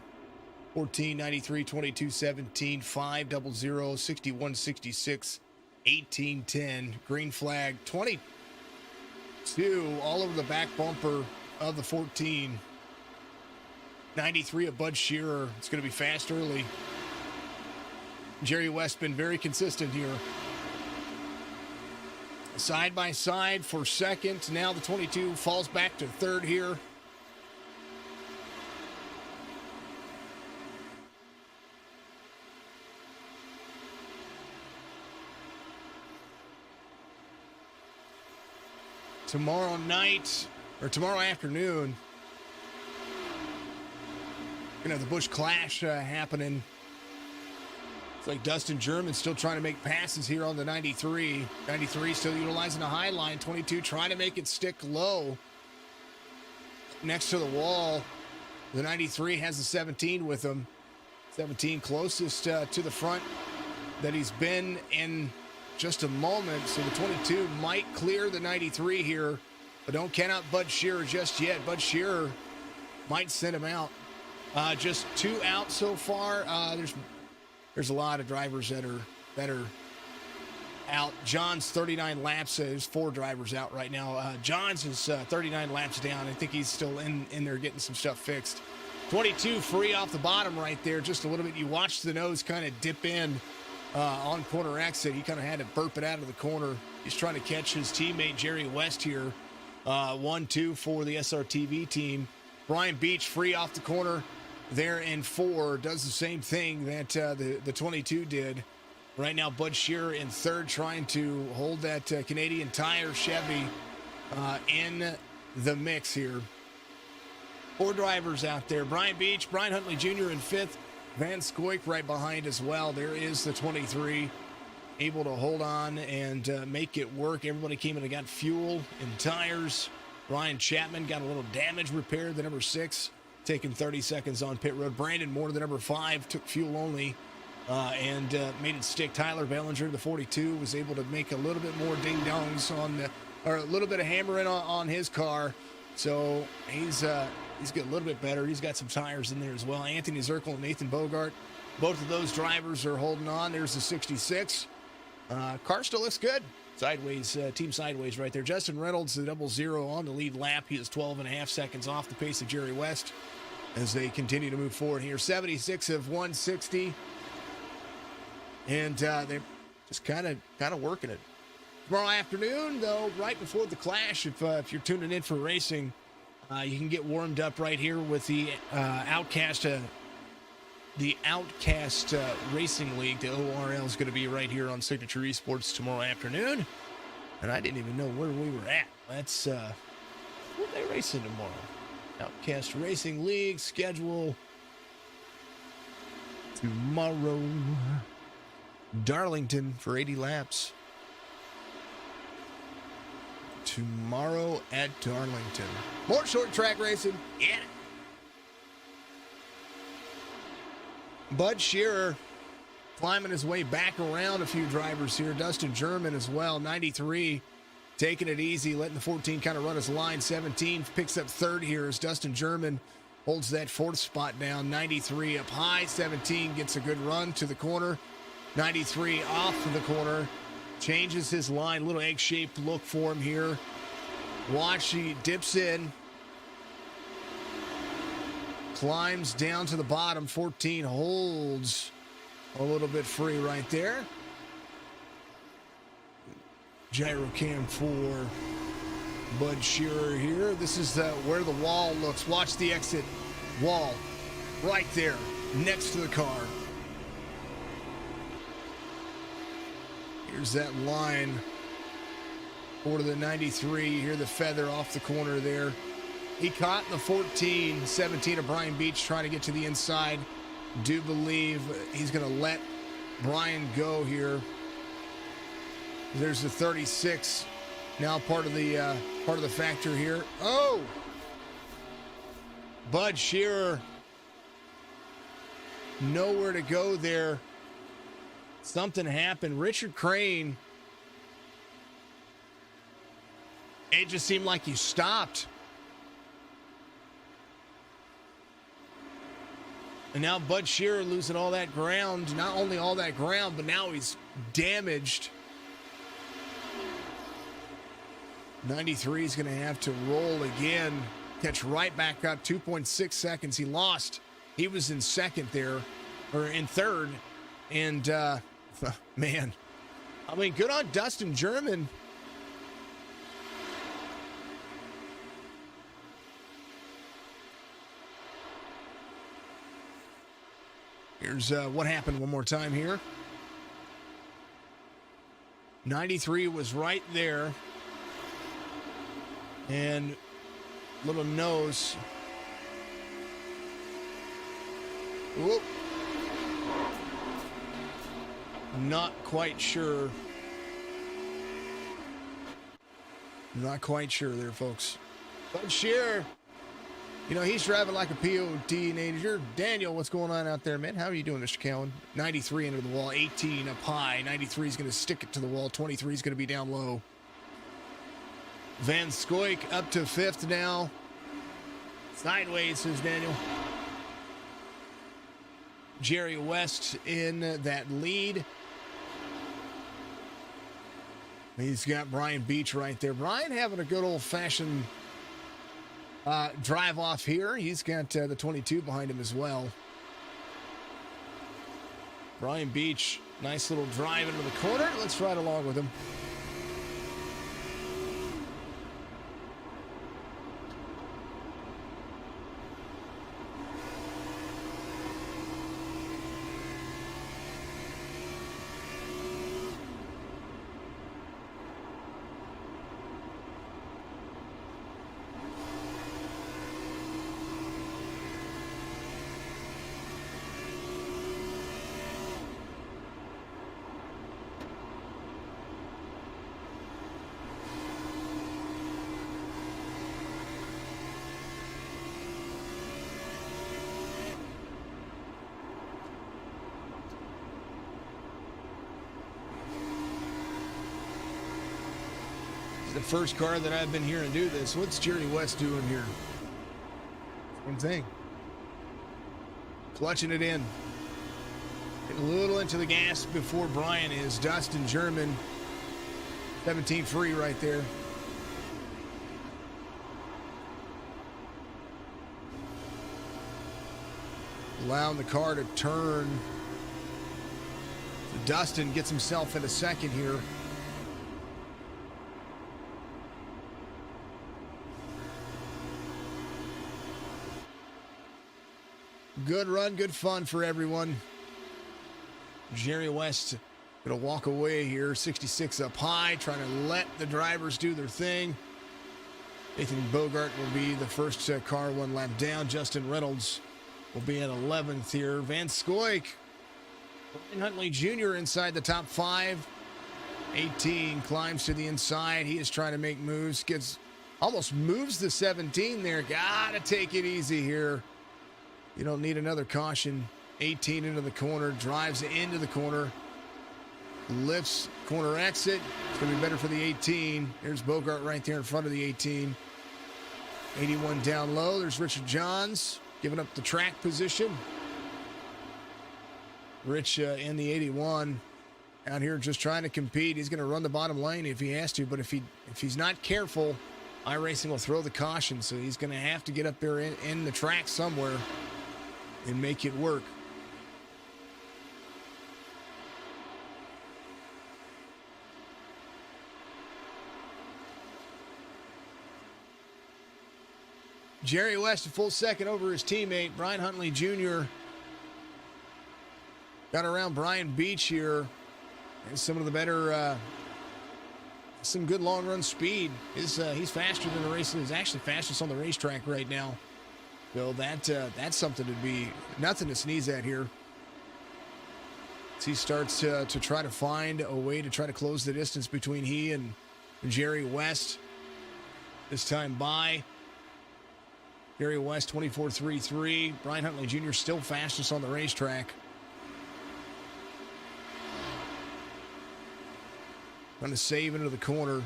14, 93, 22, 17, 5, 00, 61, 66, 18, 10. Green flag. 22 all over the back bumper of the 14. 93 of Bud Shearer. It's going to be fast early. Jerry West been very consistent here. Side by side for second. Now the 22 falls back to third here. Tomorrow night, or tomorrow afternoon, gonna have the Busch Clash happening. It's like Dustin German still trying to make passes here on the 93. 93 still utilizing the high line. 22 trying to make it stick low next to the wall. The 93 has the 17 with him. 17 closest to the front that he's been in just a moment. So the 22 might clear the 93 here, but don't count out Bud Shearer just yet. Bud Shearer might send him out. Just 2 out so far. There's a lot of drivers that are out. John's 39 laps. There's 4 drivers out right now. John's is 39 laps down. I think he's still in there getting some stuff fixed. 22 free off the bottom right there, just a little bit. You watch the nose kind of dip in on corner exit. He kind of had to burp it out of the corner. He's trying to catch his teammate Jerry West here. 1-2 for the SRTV team. Brian Beach free off the corner there in 4. Does the same thing that the 22 did. Right now, Bud Shearer in third, trying to hold that Canadian Tire Chevy in the mix here. 4 drivers out there. Brian Beach, Brian Huntley Jr. in 5th. Van Scoik right behind as well. There is the 23, able to hold on and make it work. Everybody came in and got fuel and tires. Ryan Chapman got a little damage repaired, the number 6, taking 30 seconds on pit road. Brandon Moore, the number 5, took fuel only and made it stick. Tyler Bellinger, the 42, was able to make a little bit more ding-dongs or a little bit of hammering on his car. So he's getting a little bit better. He's got some tires in there as well. Anthony Zirkle and Nathan Bogart, both of those drivers are holding on. There's the 66. Car still looks good. Sideways, team sideways right there. Justin Reynolds, the 00 on the lead lap. He is 12.5 seconds off the pace of Jerry West as they continue to move forward here. 76 of 160. And they're just kind of working it. Tomorrow afternoon, though, right before the Clash, if you're tuning in for racing, you can get warmed up right here with the Outcast Racing League. The ORL is going to be right here on Signature Esports tomorrow afternoon. And I didn't even know where we were at. That's what are they racing tomorrow? Outcast Racing League schedule tomorrow. Darlington for 80 laps. Tomorrow at Darlington. More short track racing. Yeah. Bud Shearer climbing his way back around a few drivers here. Dustin German as well. 93 taking it easy, letting the 14 kind of run his line. 17 picks up third here as Dustin German holds that 4th spot down. 93 up high. 17 gets a good run to the corner. 93 off to the corner. Changes his line. Little egg-shaped look for him here. Watch, he dips in. Climbs down to the bottom. 14 holds a little bit free right there. Gyro cam for Bud Shearer here. This is where the wall looks. Watch the exit wall right there next to the car. Here's that line for the 93. You hear the feather off the corner there. He caught the 14, 17 of Brian Beach trying to get to the inside. Do believe he's going to let Brian go here. There's the 36, now part of the factor here. Oh, Bud Shearer nowhere to go there. Something happened. Richard Crane, it just seemed like he stopped. And now Bud Shearer losing all that ground. Not only all that ground, but now he's damaged. 93 is going to have to roll again. Catch right back up. 2.6 seconds. He lost. He was in second there, or in third. And, man, I mean, good on Dustin German. Here's what happened one more time here. 93 was right there. And little nose. Whoop. Not quite sure. Not quite sure there, folks. But sure. You know, he's driving like a POD teenager. Daniel, what's going on out there, man? How are you doing, Mr. Cowan? 93 into the wall, 18 up high. 93 is going to stick it to the wall. 23 is going to be down low. Van Scoik up to fifth now. Sideways, says Daniel. Jerry West in that lead. He's got Brian Beach right there. Brian having a good old-fashioned drive off here. He's got the 22 behind him as well. Brian Beach, nice little drive into the corner. Let's ride along with him. The first car that I've been hearing do this. What's Jerry West doing here? Same thing. Clutching it in. Getting a little into the gas before Brian is. Dustin German, 17 free right there. Allowing the car to turn. So Dustin gets himself in a second here. Good run, good fun for everyone. Jerry West gonna walk away here, 66 up high, trying to let the drivers do their thing. Nathan Bogart will be the first car one lap down. Justin Reynolds will be at 11th here. Van Scoik, Brian Huntley Jr. inside the top 5. 18 climbs to the inside. He is trying to make moves, almost moves the 17 there. Gotta take it easy here. You don't need another caution. 18 into the corner, drives into the corner, lifts corner exit. It's going to be better for the 18. There's Bogart right there in front of the 18. 81 down low. There's Richard Johns giving up the track position. Rich in the 81 out here just trying to compete. He's going to run the bottom lane if he has to, but if he's not careful, iRacing will throw the caution, so he's going to have to get up there in the track somewhere and make it work. Jerry West a full second over his teammate, Brian Huntley Jr. Got around Brian Beach here. And some of the better, some good long run speed. He's faster than the race. He's actually fastest on the racetrack right now. So that's something to be, nothing to sneeze at here. As he starts to try to find a way to try to close the distance between he and Jerry West. This time by Jerry West, 24.33. Brian Huntley Jr. still fastest on the racetrack. Trying to save into the corner.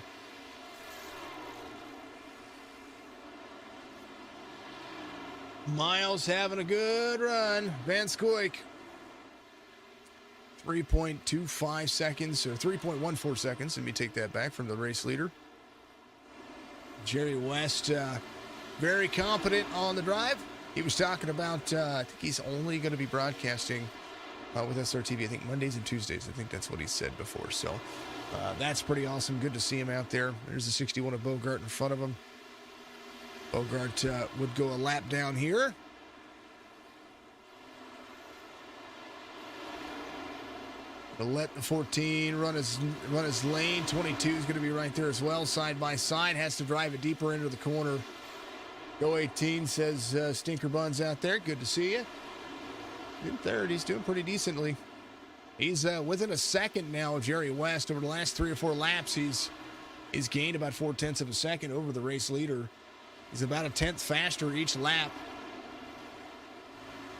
Miles having a good run. Van Scoik. 3.25 seconds, or 3.14 seconds. Let me take that back from the race leader. Jerry West, very competent on the drive. He was talking about, I think he's only going to be broadcasting with SRTV, I think Mondays and Tuesdays. I think that's what he said before. So that's pretty awesome. Good to see him out there. There's the 61 of Bogart in front of him. Bogart would go a lap down here. To let the 14 run his lane. 22 is going to be right there as well, side by side. Has to drive it deeper into the corner. Go 18, says Stinker Buns out there. Good to see you. In third, he's doing pretty decently. He's within a second now of Jerry West. Over the last 3 or 4 laps, he's gained about 0.4 of a second over the race leader. He's about a 10th faster each lap.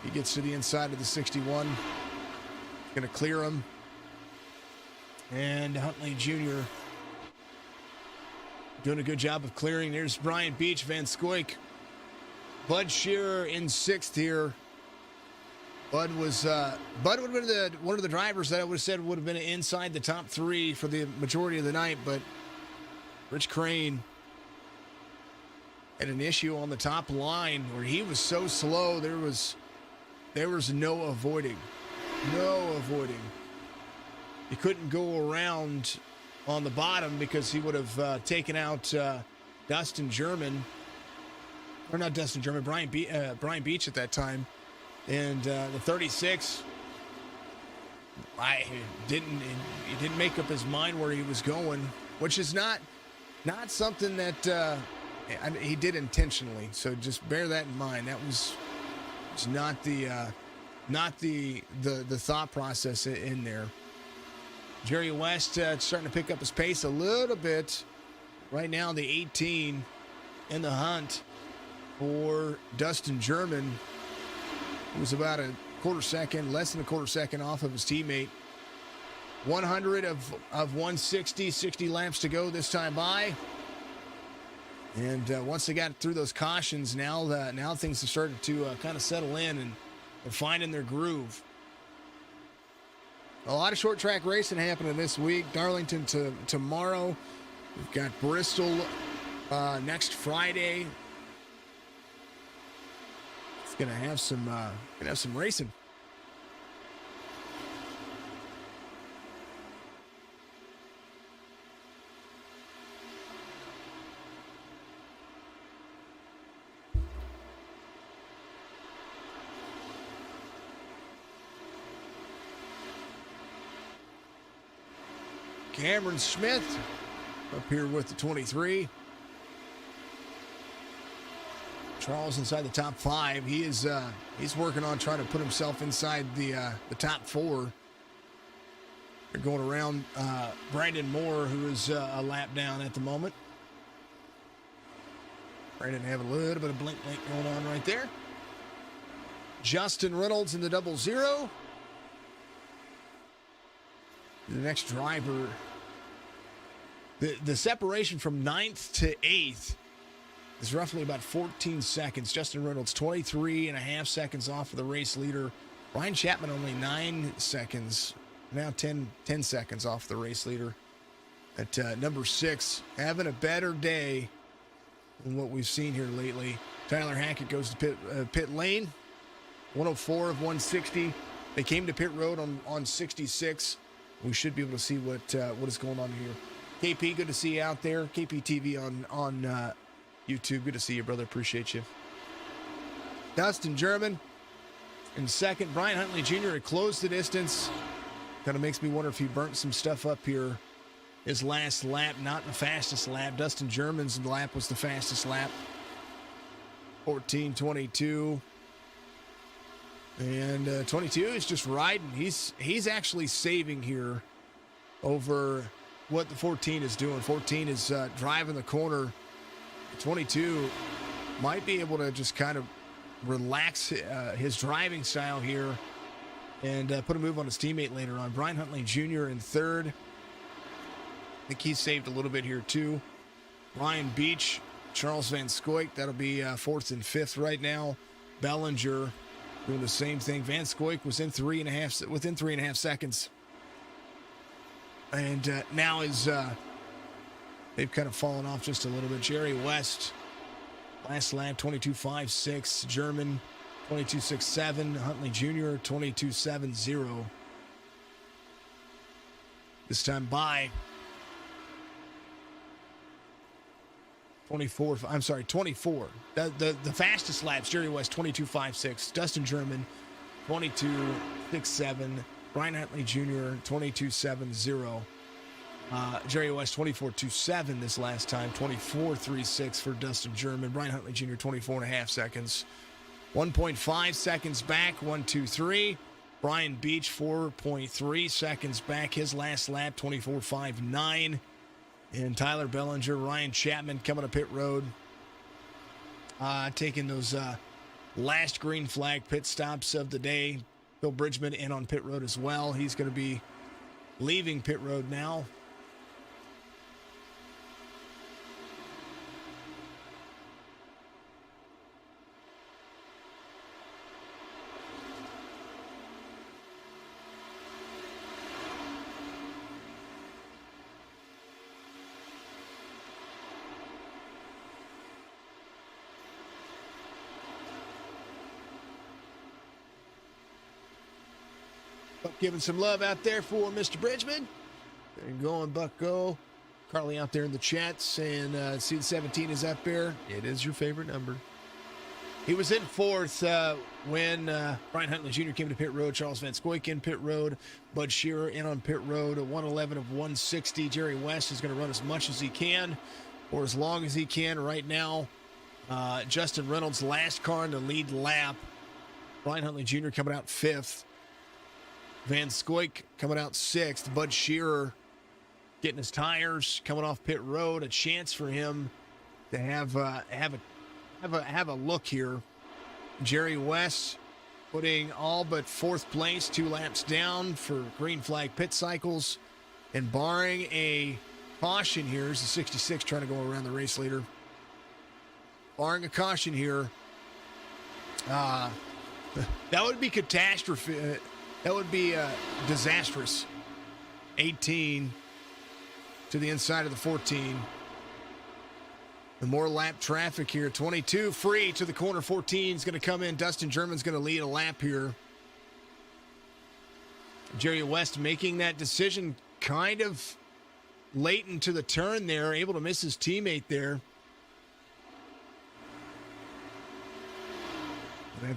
He gets to the inside of the 61. Going to clear him. And Huntley Jr. doing a good job of clearing. There's Brian Beach, Van Scoik. Bud Shearer in 6th here. Bud would have been one of the drivers that I would have said would have been inside the top 3 for the majority of the night, but Rich Crane had an issue on the top line where he was so slow there was no avoiding. No avoiding. He couldn't go around on the bottom because he would have taken out Dustin German. Or not Dustin German, Brian Beach at that time. And the 36, he didn't make up his mind where he was going, which is not something that he did intentionally. So just bear that in mind. That was not the thought process in there. Jerry West starting to pick up his pace a little bit. Right now, the 18 in the hunt for Dustin German. It was about a less than a quarter second off of his teammate. 100 of 160, 60 laps to go this time by. And once they got through those cautions, now things have started to kind of settle in and they're finding their groove. A lot of short track racing happening this week. Darlington tomorrow. We've got Bristol next Friday. It's gonna have some racing. Cameron Smith up here with the 23. Charles inside the top 5. He's working on trying to put himself inside the top 4. They're going around Brandon Moore, who is a lap down at the moment. Brandon having a little bit of blink going on right there. Justin Reynolds in the 00. The next driver, the separation from 9th to 8th is roughly about 14 seconds. Justin Reynolds, 23.5 seconds off of the race leader. Ryan Chapman only 9 seconds, now 10 seconds off the race leader. At number 6, having a better day than what we've seen here lately. Tyler Hackett goes to pit lane, 104 of 160. They came to pit road on 66. We should be able to see what is going on here. KP, good to see you out there. KP TV on YouTube. Good to see you, brother. Appreciate you. Dustin German in 2nd. Brian Huntley Jr. had closed the distance. Kind of makes me wonder if he burnt some stuff up here. His last lap, not the fastest lap. Dustin German's lap was the fastest lap. 14:22. And 22 is just riding. He's actually saving here over what the 14 is doing. 14 is driving the corner. 22 might be able to just kind of relax his driving style here and put a move on his teammate later on. Brian Huntley Jr. in third. I think he saved a little bit here too. Ryan Beach, Charles Van Scoik, that'll be fourth and fifth right now. Bellinger doing the same thing. Van Scoik was within 3.5 seconds. And now they've kind of fallen off just a little bit. Jerry West, last lap, 22.56. German, 22.67. Huntley Jr., 22.70. This time by 24. The fastest laps, Jerry West, 22.56. Dustin German, 22.67. Brian Huntley Jr., 22.70. Jerry West, 24.27 this last time. 24.36 for Dustin German. Brian Huntley Jr., 24.5 seconds. 1.5 seconds back, 1, 2, 3. Brian Beach, 4.3 seconds back. His last lap, 24.59. And Tyler Bellinger, Ryan Chapman coming to pit road. Taking those last green flag pit stops of the day. Bill Bridgman in on pit road as well. He's going to be leaving pit road now. Giving some love out there for Mr. Bridgman. There you go, Buck go. Carly out there in the chat saying, see the 17 is up there. It is your favorite number. He was in fourth when Brian Huntley Jr. came to pit road. Charles Van Scoik in pit road. Bud Shearer in on pit road. 111 of 160. Jerry West is going to run as much as he can or as long as he can right now. Justin Reynolds, last car in the lead lap. Brian Huntley Jr. coming out fifth. Van Scoik coming out sixth. Bud Shearer getting his tires, coming off pit road. A chance for him to have a look here. Jerry West putting all but fourth place, 2 laps down for green flag pit cycles, and barring a caution here, is the 66 trying to go around the race leader. Barring a caution here, that would be catastrophe. That would be disastrous. 18 to the inside of the 14. The more lap traffic here. 22 free to the corner. 14 is going to come in. Dustin German's going to lead a lap here. Jerry West making that decision kind of late into the turn there. Able to miss his teammate there.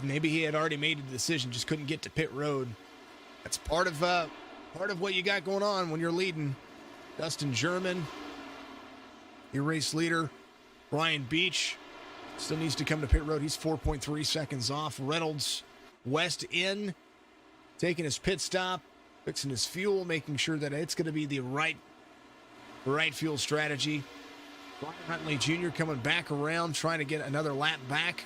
Maybe he had already made a decision, just couldn't get to pit road. That's part of what you got going on when you're leading. Dustin German, your race leader. Ryan Beach still needs to come to pit road. He's 4.3 seconds off. Reynolds, West in, taking his pit stop, fixing his fuel, making sure that it's going to be the right fuel strategy. Brian Huntley Jr. coming back around, trying to get another lap back.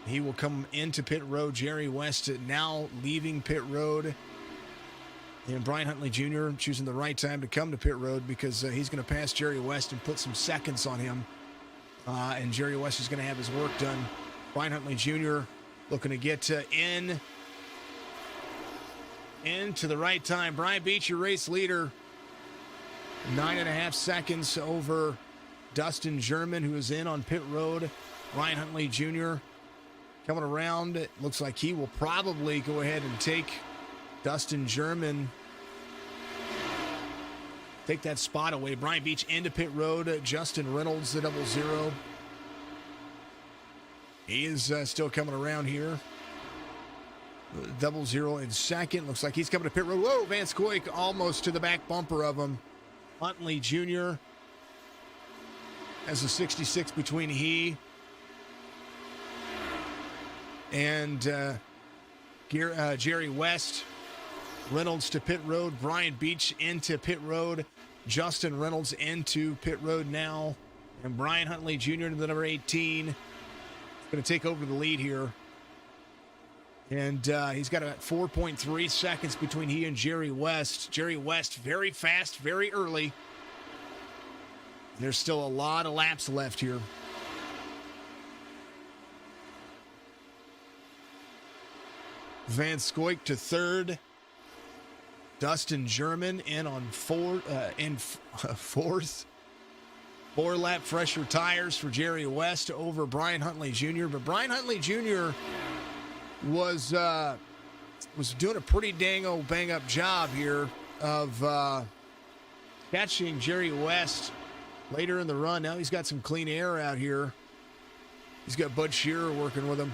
He will come into pit road. Jerry West now leaving pit road. And Brian Huntley Jr. choosing the right time to come to pit road because he's going to pass Jerry West and put some seconds on him. And Jerry West is going to have his work done. Brian Huntley Jr. looking to get into the right time. Brian Beach, your race leader. 9.5 seconds over Dustin German, who is in on pit road. Brian Huntley Jr. coming around. It looks like he will probably go ahead and take Dustin German. Take that spot away. Brian Beach into pit road. Justin Reynolds, the 00. He is still coming around here. 00 in second. Looks like he's coming to pit road. Whoa, Van Scoik almost to the back bumper of him. Huntley Jr. has a 66 between he and Jerry West. Reynolds to pit road. Brian Beach into pit road. Justin Reynolds into pit road now. And Brian Huntley Jr. to the number 18. He's going to take over the lead here. And he's got about 4.3 seconds between he and Jerry West. Jerry West very fast, very early. There's still a lot of laps left here. Van Scoik to third. Dustin German in on fourth. 4-lap fresher tires for Jerry West over Brian Huntley Jr. But Brian Huntley Jr. was doing a pretty bang-up job here of catching Jerry West later in the run. Now he's got some clean air out here. He's got Bud Shearer working with him.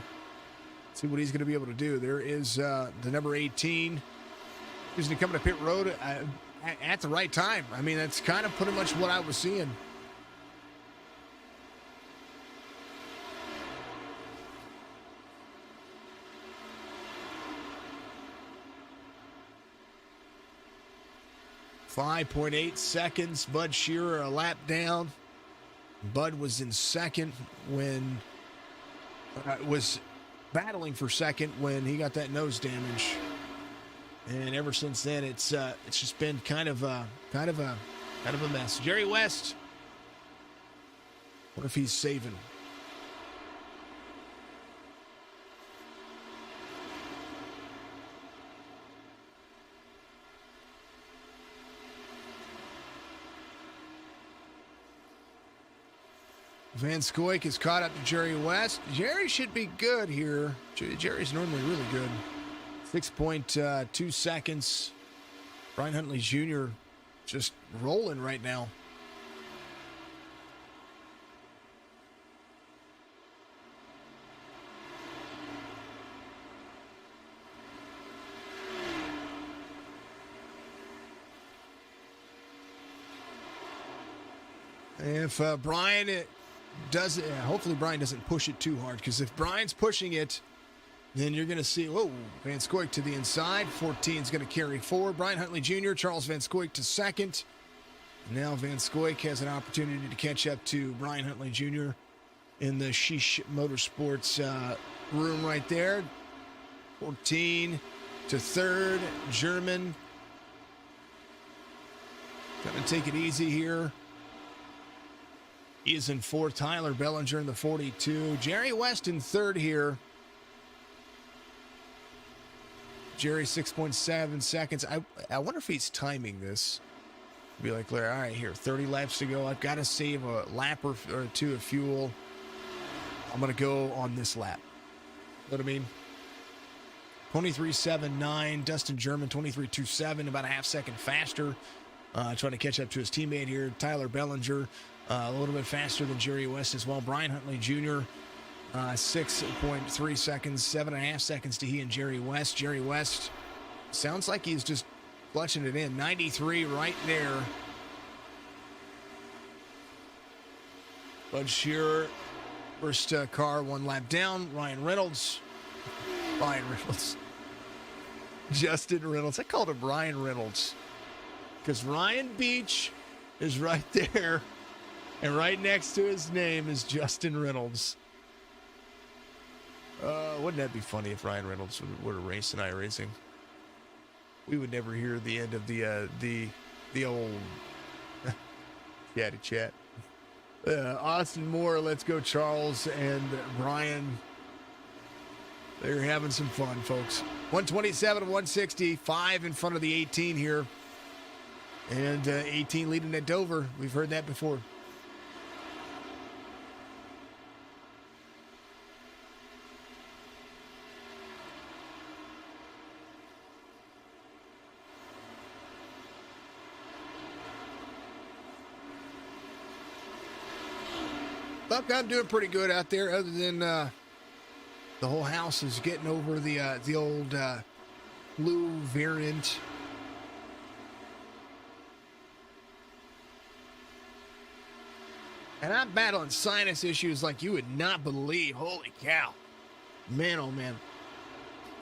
See what he's going to be able to do. There is the number 18. He's going to come to pit road at the right time. I mean, that's kind of pretty much what I was seeing. .8 seconds. Bud Shearer a lap down. Bud was in second when was battling for second when he got that nose damage, and ever since then it's just been kind of a mess. Jerry West, what if he's saving? Van Scoik is caught up to Jerry West. Jerry should be good here. Jerry's normally really good. 6.2 seconds. Brian Huntley Jr. just rolling right now. If Brian does it, hopefully Brian doesn't push it too hard, because if Brian's pushing it, then you're going to see, whoa, Van Scoik to the inside. 14 is going to carry forward. Brian Huntley Jr., Charles Van Scoik to second. Now Van Scoik has an opportunity to catch up to Brian Huntley Jr. in the Sheesh Motorsports room right there. 14 to third. German going to take it easy here. He is in fourth. Tyler Bellinger in the 42. Jerry West in third here. Jerry 6.7 seconds. I wonder if he's timing this. Be like, all right, here, 30 laps to go. I've got to save a lap or two of fuel. I'm going to go on this lap. You know what I mean? 23.79. Dustin German, 23.27, about a half second faster. Trying to catch up to his teammate here. Tyler Bellinger, a little bit faster than Jerry West as well. Brian Huntley Jr., 6.3 seconds, 7.5 seconds to he and Jerry West. Jerry West sounds like he's just clutching it in. 93 right there. Bud Shearer, first car, one lap down. Ryan Reynolds. Justin Reynolds. I called him Ryan Reynolds because Ryan Beach is right there, and right next to his name is Justin Reynolds. Wouldn't that be funny if Ryan Reynolds were to race in iRacing? We would never hear the end of the old chatty chat. Austin Moore, Let's Go Charles, and Brian. They're having some fun, folks. 127 to 160, 5 in front of the 18 here. And 18 leading at Dover. We've heard that before. Look, I'm doing pretty good out there, other than the whole house is getting over the old blue variant. And I'm battling sinus issues like you would not believe. Holy cow. Man, oh man.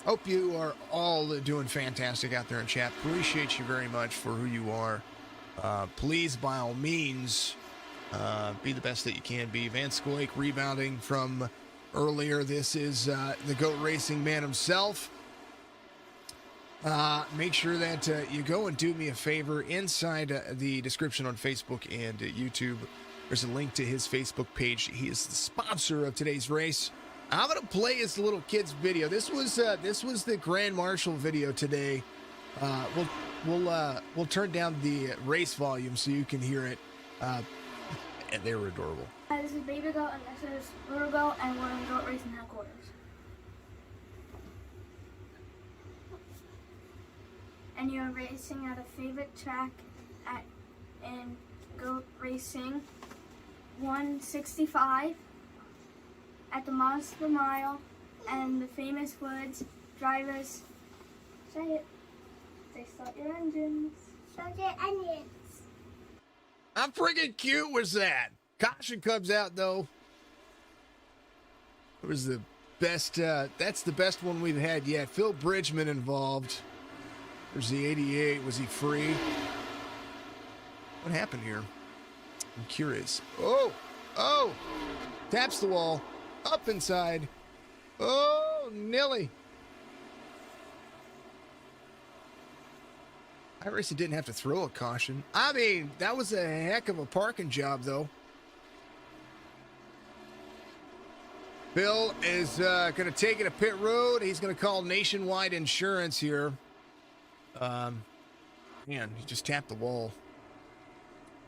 Hope you are all doing fantastic out there in chat. Appreciate you very much for who you are. Please, by all means, Be the best that you can be. Van Scoik rebounding from earlier. This is the GOAT Racing man himself. Make sure that you go and do me a favor. Inside the description on Facebook and YouTube, there's a link to his Facebook page. He is the sponsor of today's race. I'm gonna play his little kid's video. This was the Grand Marshal video today. We'll turn down the race volume so you can hear it. And they were adorable. This is Baby Goat and this is Little Goat, and we're in GOAT Racing headquarters. And you're racing at a favorite track in GOAT Racing 165 at the Monster Mile and the famous woods. Drivers, say it. They start your engines. Start your engines. How friggin' cute was that? Caution comes out though. It was the best. That's the best one we've had yet. Phil Bridgman involved. There's the 88. Was he free? What happened here? I'm curious. Oh! Taps the wall. Up inside. Oh, Nilly. iRacing didn't have to throw a caution. I mean, that was a heck of a parking job, though. Bill is going to take it to pit road. He's going to call Nationwide Insurance here. Man, he just tapped the wall.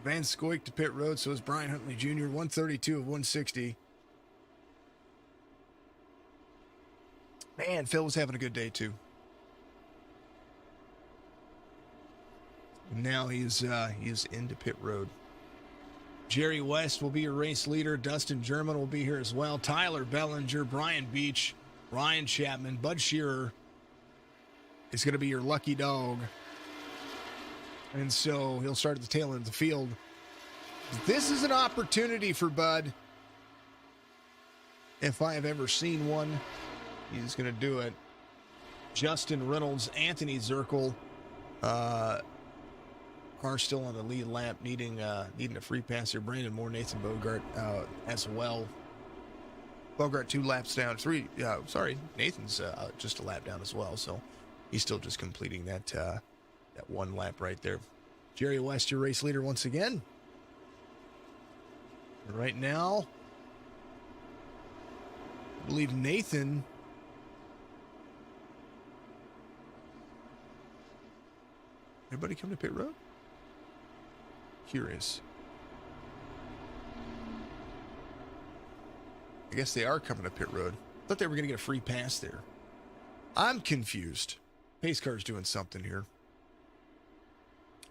Van Scoik to pit road, so is Brian Huntley Jr., 132 of 160. Man, Phil was having a good day, too. Now he's into pit road. Jerry West will be your race leader. Dustin German will be here as well. Tyler Bellinger, Brian Beach, Ryan Chapman, Bud Shearer is going to be your lucky dog. And so he'll start at the tail end of the field. This is an opportunity for Bud. If I have ever seen one, he's going to do it. Justin Reynolds, Anthony Zirkle, are still on the lead lap, needing a free pass here. Brandon Moore, Nathan Bogart as well. Bogart 2 laps down. Nathan's just a lap down as well, so he's still just completing that one lap right there. Jerry West, your race leader once again. Right now, I believe Nathan everybody come to pit road? Curious. I guess they are coming to pit road. Thought they were going to get a free pass there. I'm confused. Pace car's doing something here.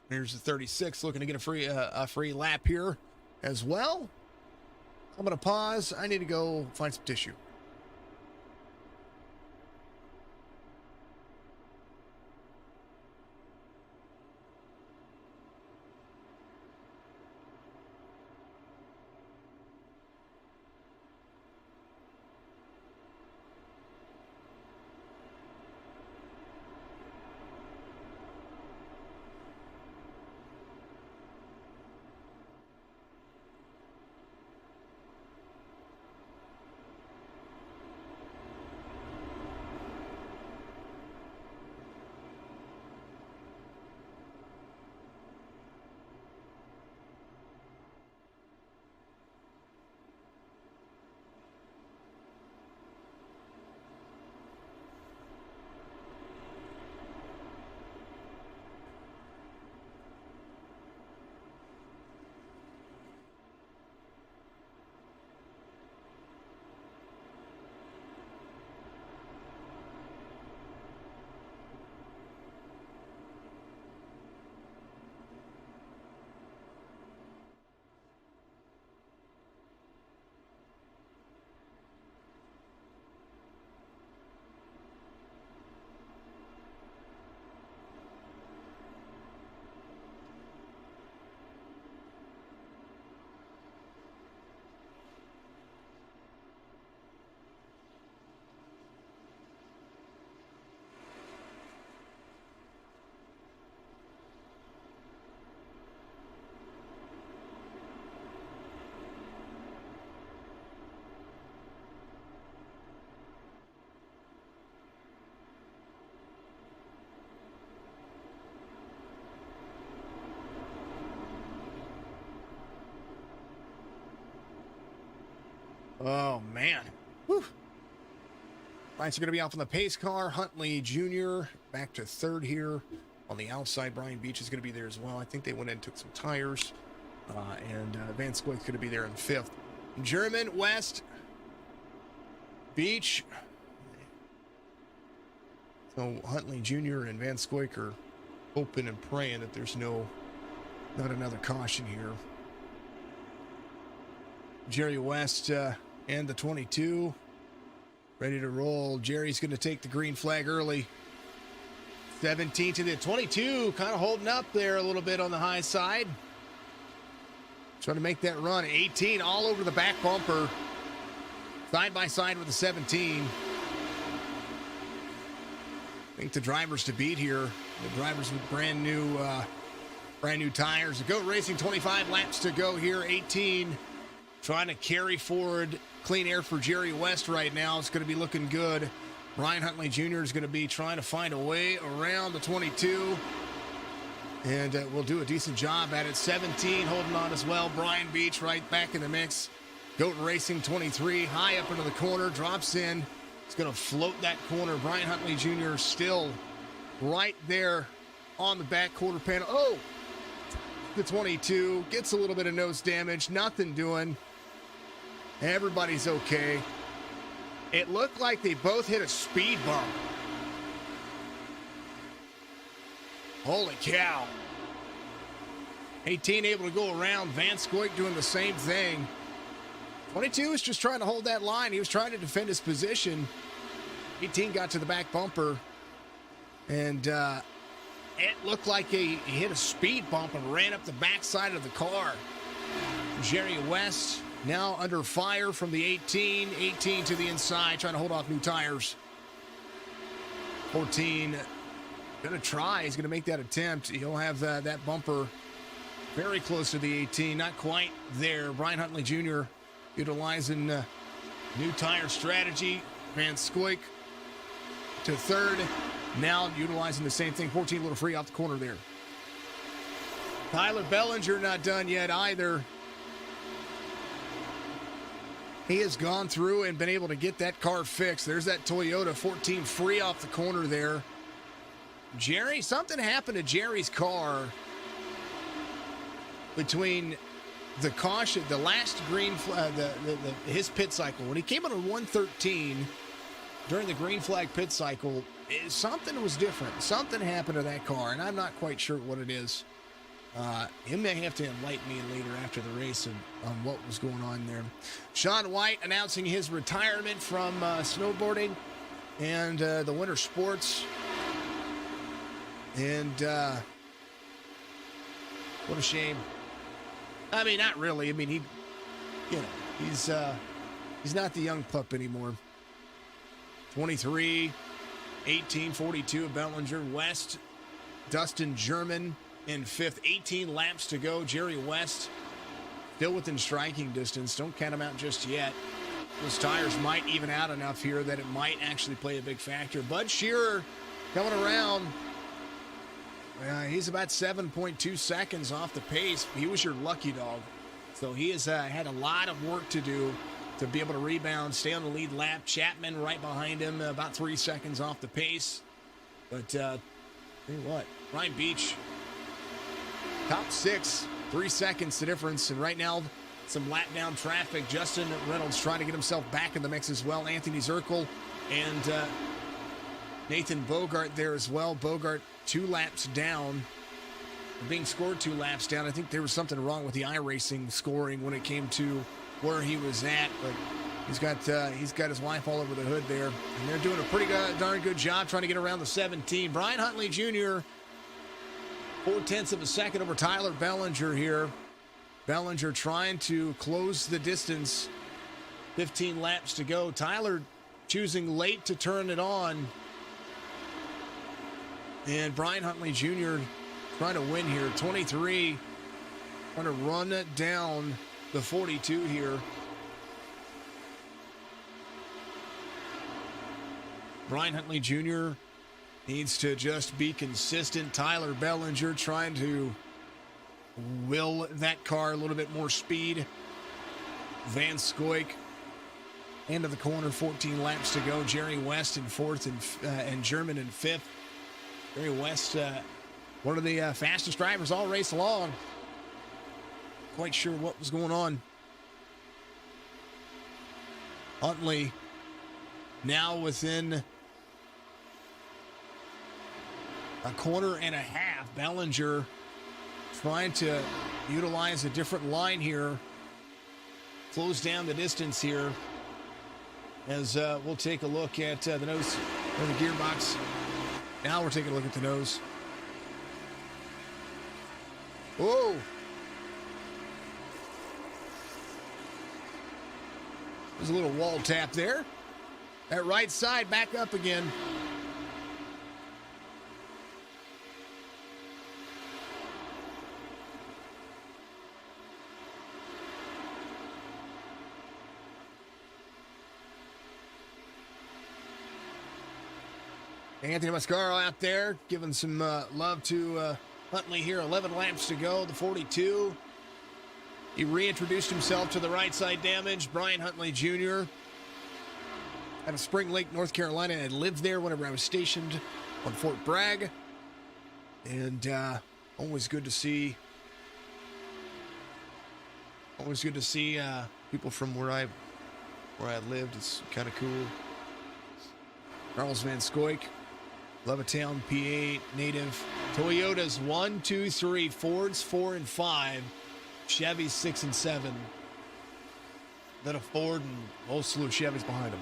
Here's the 36 looking to get a free lap here as well. I'm going to pause. I need to go find some tissue. Oh, man. Whew. Lights are going to be off on the pace car. Huntley Jr. back to third here. On the outside, Brian Beach is going to be there as well. I think they went in and took some tires. And Van Scoy's going to be there in fifth. German, West, Beach. So Huntley Jr. and Van Scoyk are hoping and praying that there's not another caution here. Jerry West and the 22 ready to roll. Jerry's going to take the green flag early. 17 to the 22, kind of holding up there a little bit on the high side. Trying to make that run. 18 all over the back bumper. Side by side with the 17. I think the drivers to beat here. The drivers with brand new tires. The Goat Racing 25 laps to go here. 18 trying to carry forward clean air for Jerry West right now. It's going to be looking good. Brian Huntley Jr. is going to be trying to find a way around the 22. And we'll do a decent job at it. 17 holding on as well. Brian Beach right back in the mix. Goat Racing 23 high up into the corner. Drops in. It's going to float that corner. Brian Huntley Jr. still right there on the back quarter panel. Oh, the 22 gets a little bit of nose damage. Nothing doing. Everybody's okay. It looked like they both hit a speed bump. Holy cow. 18 able to go around. Van Scoyk doing the same thing. 22 is just trying to hold that line. He was trying to defend his position. 18 got to the back bumper. And it looked like he hit a speed bump and ran up the backside of the car. Jerry West now under fire from the 18. 18 to the inside, trying to hold off new tires. 14 gonna try. He's gonna make that attempt. He'll have that bumper very close to the 18. Not quite there. Brian Huntley Jr. utilizing new tire strategy. Van Scoyk to third. Now utilizing the same thing. 14 a little free off the corner there. Tyler Bellinger not done yet either. He has gone through and been able to get that car fixed. There's that Toyota 14 free off the corner there. Jerry, something happened to Jerry's car between the caution, the last green flag, his pit cycle. When he came on a 113 during the green flag pit cycle, something was different. Something happened to that car, and I'm not quite sure what it is. He may have to enlighten me later after the race on what was going on there. Shaun White announcing his retirement from snowboarding and the winter sports. And what a shame. I mean, not really. I mean, he's not the young pup anymore. 23, 18, 42 of Bellinger. West, Dustin German in fifth. 18 laps to go. Jerry West still within striking distance. Don't count him out just yet. Those tires might even out enough here that it might actually play a big factor. Bud Shearer coming around. He's about 7.2 seconds off the pace. He was your lucky dog. So he has had a lot of work to do to be able to rebound, stay on the lead lap. Chapman right behind him, about 3 seconds off the pace. But tell you what, Brian Beach, top 6, 3 seconds the difference. And right now, some lap down traffic. Justin Reynolds trying to get himself back in the mix as well. Anthony Zirkle and Nathan Bogart there as well. Bogart 2 laps down, being scored 2 laps down. I think there was something wrong with the iRacing scoring when it came to where he was at, but he's got his wife all over the hood there, and they're doing a pretty darn good job trying to get around the 17. Brian Huntley Jr. 0.4 of a second over Tyler Bellinger here. Bellinger trying to close the distance. 15 laps to go. Tyler choosing late to turn it on. And Brian Huntley Jr. trying to win here. 23 trying to run down the 42 here. Brian Huntley Jr. needs to just be consistent. Tyler Bellinger trying to will that car a little bit more speed. Van Scoyk End of the corner, 14 laps to go. Jerry West in fourth and German in fifth. Jerry West, one of the fastest drivers all race long. Quite sure what was going on. Huntley now within a corner and a half. Bellinger trying to utilize a different line here. Close down the distance here. As we'll take a look at the nose or the gearbox. Now we're taking a look at the nose. Whoa! There's a little wall tap there. That right side back up again. Anthony Mascaro out there giving some love to Huntley here. 11 laps to go, the 42. He reintroduced himself to the right side damage. Brian Huntley Jr. out of Spring Lake, North Carolina. I lived there whenever I was stationed on Fort Bragg. And always good to see. Always good to see people from where I lived. It's kind of cool. Charles Van Scoik. Levittown, PA native. Toyotas 1, 2, 3. Fords 4 and 5. Chevys 6 and 7. Then a Ford and a whole slew of Chevys behind him.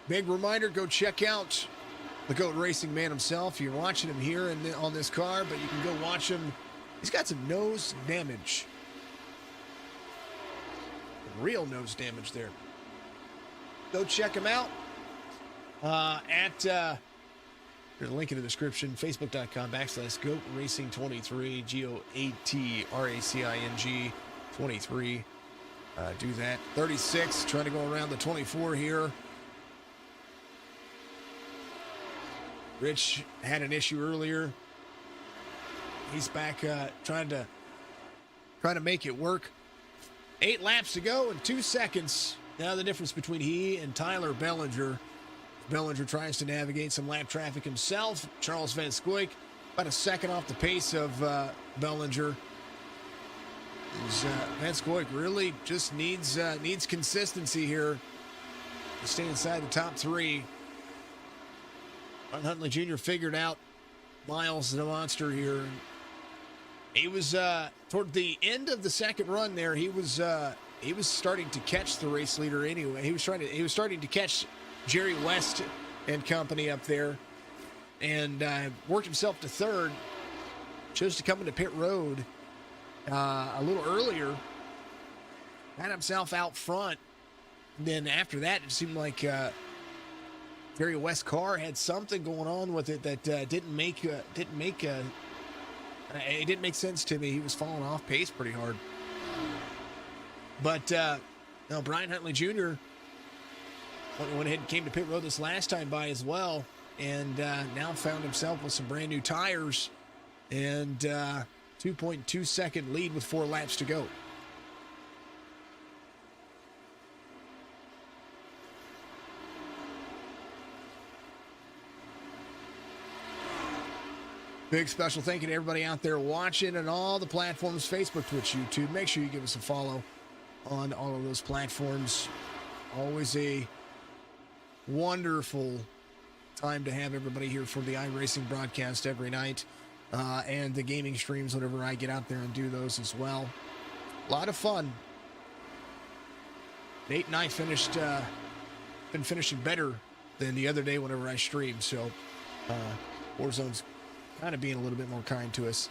Big reminder, go check out the GOAT Racing man himself. You're watching him here on this car, but you can go watch him. He's got some nose damage. Real nose damage there. Go check him out there's a link in the description, facebook.com/GOAT Racing 23, GOAT RACING 23. Do that. 36, trying to go around the 24 here. Rich had an issue earlier. He's back trying to make it work. 8 laps to go in 2 seconds. Now the difference between he and Tyler Bellinger. Bellinger tries to navigate some lap traffic himself. Charles Van Scoik about a second off the pace of Bellinger. Van Scoik really just needs consistency here to stay inside the top 3. Ron Huntley Jr. figured out Miles the monster here. He was toward the end of the second run there. He was starting to catch the race leader anyway. He was starting to catch Jerry West and company up there, and worked himself to third. Chose to come into pit road a little earlier. Had himself out front. Then after that, it seemed like Jerry West's car had something going on with it that didn't make it didn't make sense to me. He was falling off pace pretty hard. But no, Brian Huntley Jr. went ahead and came to pit road this last time by as well, and now found himself with some brand new tires and 2.2 second lead with 4 laps to go. Big special thank you to everybody out there watching on all the platforms, Facebook, Twitch, YouTube. Make sure you give us a follow on all of those platforms. Always a wonderful time to have everybody here for the iRacing broadcast every night, and the gaming streams whenever I get out there and do those as well. A lot of fun. Nate and I been finishing better than the other day whenever I stream, so Warzone's kind of being a little bit more kind to us.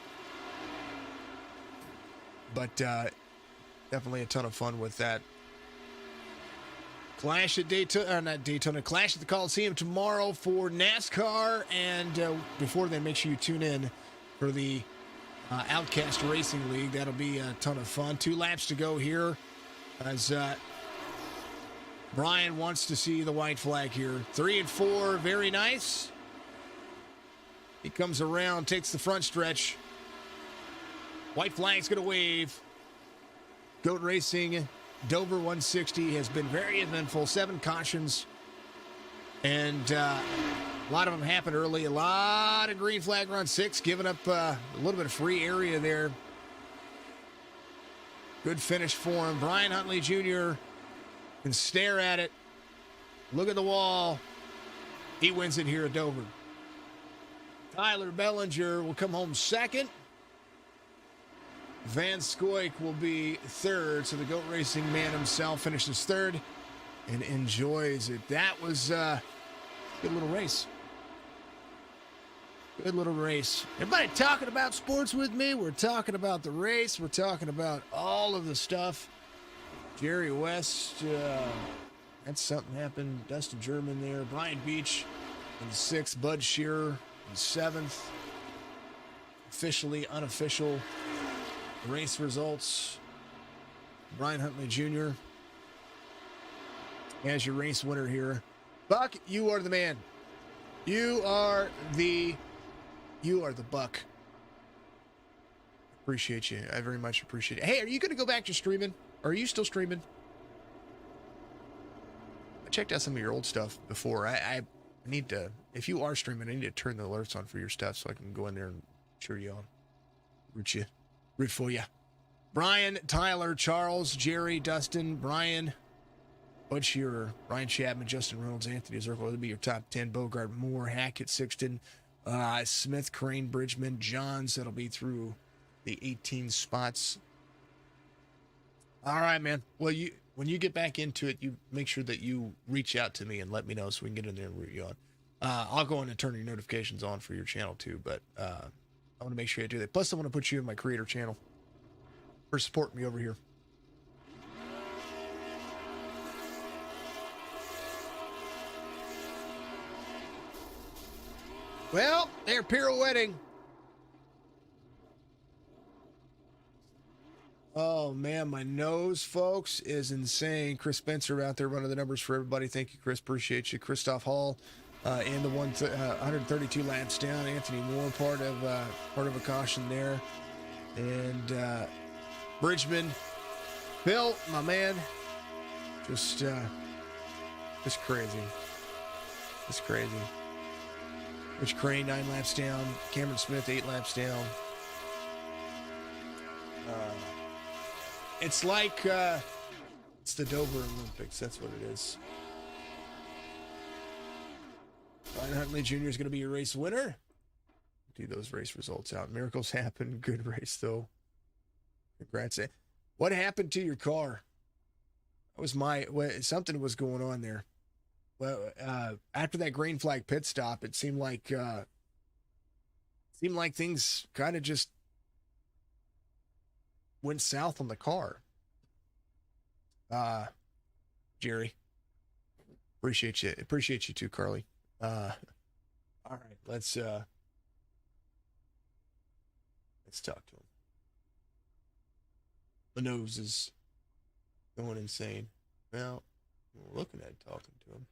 But definitely a ton of fun with that. Clash at Daytona, Clash at the Coliseum tomorrow for NASCAR. And before then, make sure you tune in for the Outcast Racing League. That'll be a ton of fun. 2 laps to go here as Brian wants to see the white flag here. 3 and 4, very nice. He comes around, takes the front stretch. White flag's going to wave. Goat Racing, Dover 160 has been very eventful. 7 cautions. And a lot of them happened early. A lot of green flag run 6, giving up a little bit of free area there. Good finish for him. Brian Huntley Jr. can stare at it. Look at the wall. He wins it here at Dover. Tyler Bellinger will come home second. Van Scoik will be third. So the Goat Racing man himself finishes third and enjoys it. That was a good little race. Good little race. Everybody talking about sports with me. We're talking about the race. We're talking about all of the stuff. Jerry West, that's something happened. Dustin German there. Brian Beach in the 6th. Bud Shearer in 7th. Officially, unofficial race results. Brian Huntley Jr. as your race winner here. Buck, you are the man. You are the buck. Appreciate you. I very much appreciate it. Hey, are you going to go back to streaming? Are you still streaming? I checked out some of your old stuff before. I need to, if you are streaming, I need to turn the alerts on for your stuff so I can go in there and cheer you on. Root for you. Brian, Tyler, Charles, Jerry, Dustin, Brian, Bud Shearer, Ryan Chapman, Justin Reynolds, Anthony Zirkle. That'll be your top 10. Bogart, Moore, Hackett, Sixton, Smith, Crane, Bridgman, Johns. That'll be through the 18 spots. All right, man. Well, when you get back into it, you make sure that you reach out to me and let me know so we can get in there and root you on. I'll go in and turn your notifications on for your channel too, but I want to make sure I do that. Plus, I want to put you in my creator channel for supporting me over here. Well, they're pirouetting. Oh, man, my nose, folks, is insane. Chris Spencer out there running the numbers for everybody. Thank you, Chris. Appreciate you. Christoph Hall in the 132 laps down. Anthony Moore, part of a caution there. And Bridgman. Bill, my man, just crazy. Just crazy. Rich Crane, 9 laps down. Cameron Smith, 8 laps down. It's like it's the Dover Olympics. That's what it is. Brian Huntley Jr. is going to be your race winner. Do those race results out. Miracles happen. Good race, though. Congrats. What happened to your car? That was something was going on there. Well, after that green flag pit stop, it seemed like things kind of just went south on the car. Jerry, appreciate you too, Carly. All right, let's talk to him. The nose is going insane. Well, we're looking at talking to him.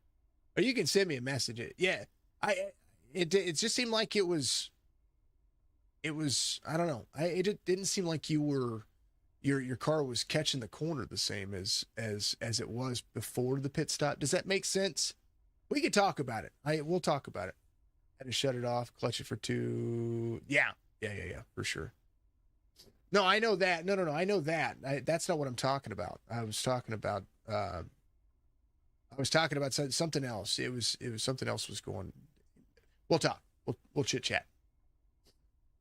Or you can send me a message. Yeah, it just seemed like it was I don't know. It didn't seem like you were your car was catching the corner the same as it was before the pit stop. Does that make sense? We could talk about it. We'll talk about it. Had to shut it off, clutch it for 2. Yeah, for sure. No, I know that. No, I know that. That's not what I'm talking about. I was talking about something else. It was something else was going. We'll talk. We'll chit chat.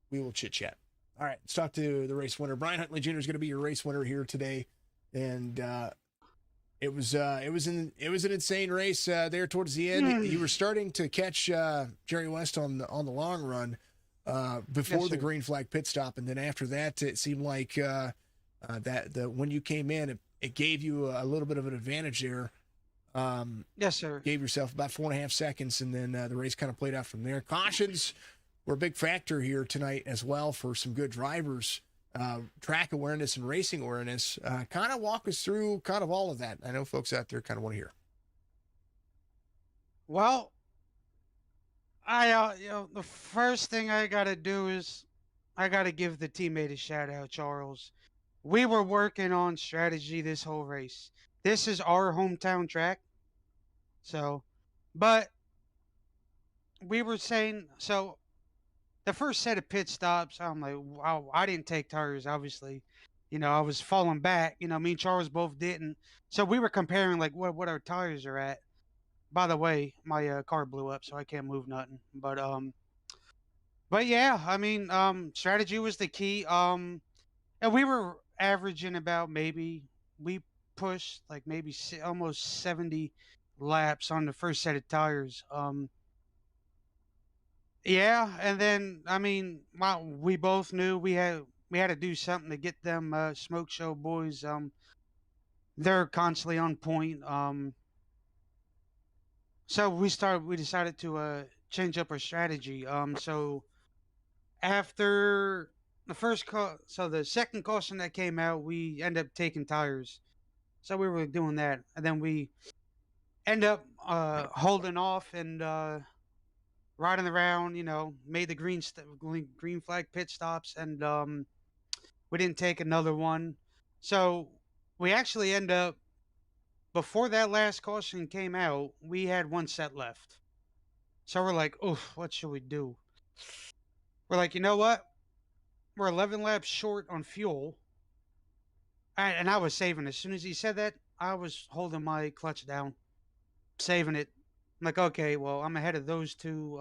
We will chit chat. All right, let's talk to the race winner. Brian Huntley Jr. is going to be your race winner here today, and it was an insane race there towards the end. You were starting to catch Jerry West on the long run before the green flag pit stop, and then after that, it seemed like when you came in, it gave you a little bit of an advantage there. Yes, sir. Gave yourself about 4.5 seconds, and then the race kind of played out from there. Cautions were a big factor here tonight as well for some good drivers. Track awareness and racing awareness. Kind of walk us through kind of all of that. I know folks out there kind of want to hear. Well, The first thing I gotta do is I gotta give the teammate a shout out, Charles. We were working on strategy this whole race. This is our hometown track, so, but we were saying so. The first set of pit stops, I'm like, wow, I didn't take tires, obviously. I was falling back. Me and Charles both didn't. So we were comparing like what our tires are at. By the way, my car blew up, so I can't move nothing. But yeah, I mean, strategy was the key. And we were averaging about maybe we pushed like maybe almost 70 laps on the first set of tires. Yeah, and then I mean, we both knew we had to do something to get them smoke show boys. They're constantly on point. So we decided to change up our strategy. So after the second caution that came out, we ended up taking tires. So we were doing that, and then we end up holding off and riding around. Made the green flag pit stops, and we didn't take another one. So we actually end up before that last caution came out, we had one set left. So we're like, oh, what should we do? We're like, you know what? We're 11 laps short on fuel. And I was saving. As soon as he said that, I was holding my clutch down, saving it. I'm like, okay, well, I'm ahead of those two.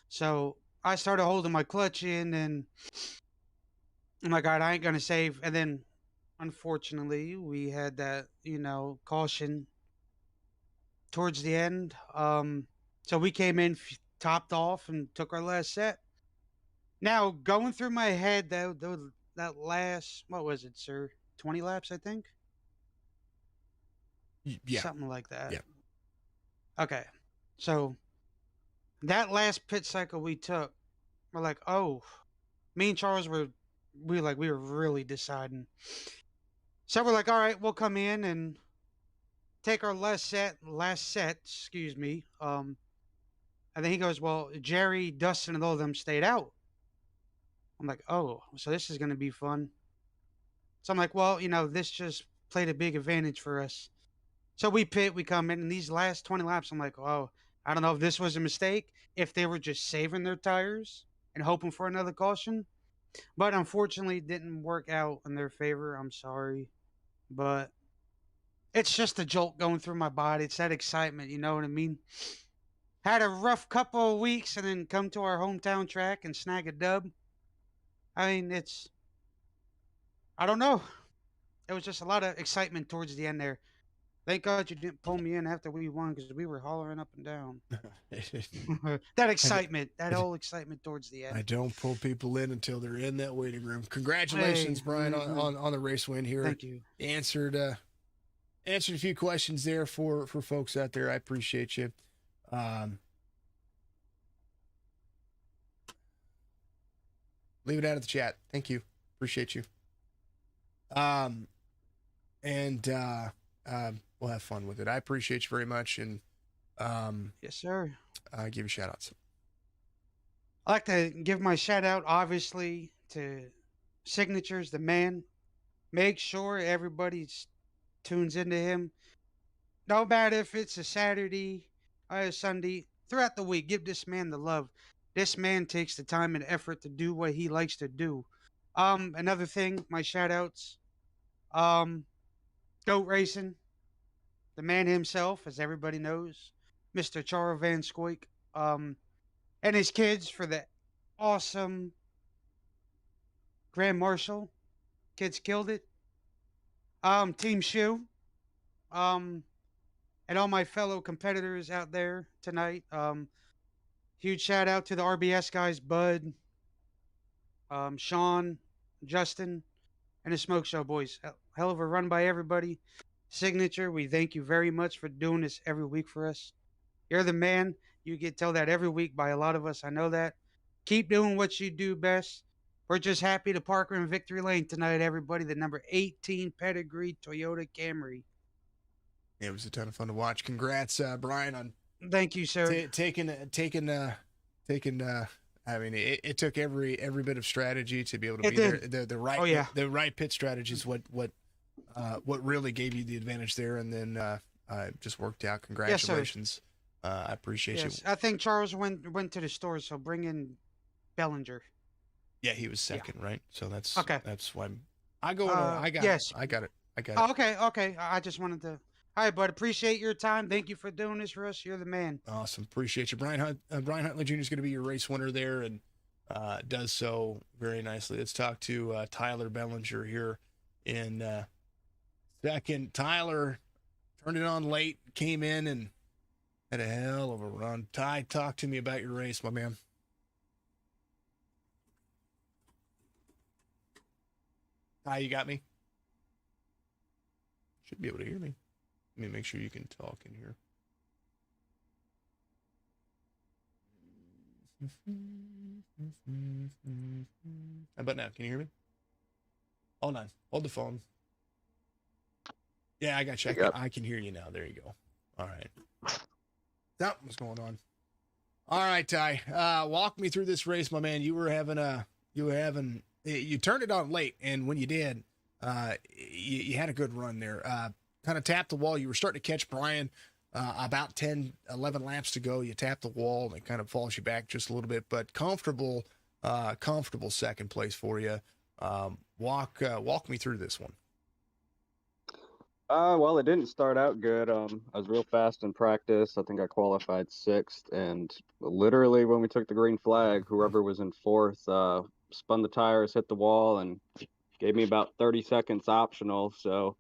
So I started holding my clutch in, and oh my God, I ain't gonna save. And then, unfortunately, we had that, caution towards the end. So we came in topped off and took our last set. Now, going through my head, that last, what was it, sir? 20 laps, I think? Yeah. Something like that. Yeah. Okay. So that last pit cycle we took, we're like, oh, me and Charles we were really deciding. So we're like, all right, we'll come in and take our last set, excuse me. And then he goes, well, Jerry, Dustin, and all of them stayed out. I'm like, oh, so this is going to be fun. So I'm like, well, this just played a big advantage for us. So we come in, and these last 20 laps, I'm like, oh, I don't know if this was a mistake, if they were just saving their tires and hoping for another caution. But unfortunately, it didn't work out in their favor. I'm sorry. But it's just a jolt going through my body. It's that excitement, you know what I mean? Had a rough couple of weeks and then come to our hometown track and snag a dub. I mean, I don't know. It was just a lot of excitement towards the end there. Thank God you didn't pull me in after we won because we were hollering up and down. That excitement, that whole excitement towards the end. I don't pull people in until they're in that waiting room. Congratulations, Brian, on the race win here. Thank you. Answered a few questions there for folks out there. I appreciate you. Leave it out of the chat. Thank you. Appreciate you. We'll have fun with it. I appreciate you very much. And, yes, sir. Give you shout outs. I'd like to give my shout out, obviously, to Signatures, the man. Make sure everybody tunes into him. No matter if it's a Saturday or a Sunday, throughout the week, give this man the love. This man takes the time and effort to do what he likes to do. Another thing, my shout outs. Goat Racing, the man himself, as everybody knows, Mr. Charo Van Scoik, and his kids for the awesome Grand Marshal. Kids killed it. Team Shoe, and all my fellow competitors out there tonight. Huge shout out to the RBS guys, Bud, Sean, Justin, and the Smoke Show boys. Hell of a run by everybody. Signature, we thank you very much for doing this every week for us. You're the man. You get told that every week by a lot of us. I know that. Keep doing what you do best. We're just happy to park in Victory Lane tonight, everybody. The number 18 pedigree Toyota Camry. It was a ton of fun to watch. Congrats, Brian, on Thank you, sir. Taking. I mean, it took every bit of strategy to be able to It be there. did. The right Oh yeah. the right pit strategy is what really gave you the advantage there, and then it just worked out. Yes, sir. Congratulations. I appreciate you. Yes. I think Charles went to the store, so bring in Bellinger. Yeah, he was Yeah. second, right? So Okay. that's why I go in. I got it. Yes. I got it. I got it. Oh, okay. Okay. I just wanted to. All right, bud. Appreciate your time. Thank you for doing this for us. You're the man. Awesome. Appreciate you. Brian Huntley Jr. is going to be your race winner there, and does so very nicely. Let's talk to Tyler Bellinger here in second. Tyler turned it on late, came in, and had a hell of a run. Ty, talk to me about your race, my man. Ty, you got me? Should be able to hear me. Let me make sure you can talk in here. How about now? Can you hear me? Hold on. Hold the phone. Yeah, I got you. I can hear you now. There you go. All right. Something's going on. All right, Ty. Walk me through this race, my man. You turned it on late, and when you did, you had a good run there. Kind of tapped the wall. You were starting to catch Brian about 10, 11 laps to go. You tap the wall, and it kind of falls you back just a little bit, but comfortable second place for you. Walk me through this one. Well, it didn't start out good. I was real fast in practice. I think I qualified sixth, and literally when we took the green flag, whoever was in fourth spun the tires, hit the wall, and gave me about 30 seconds optional. So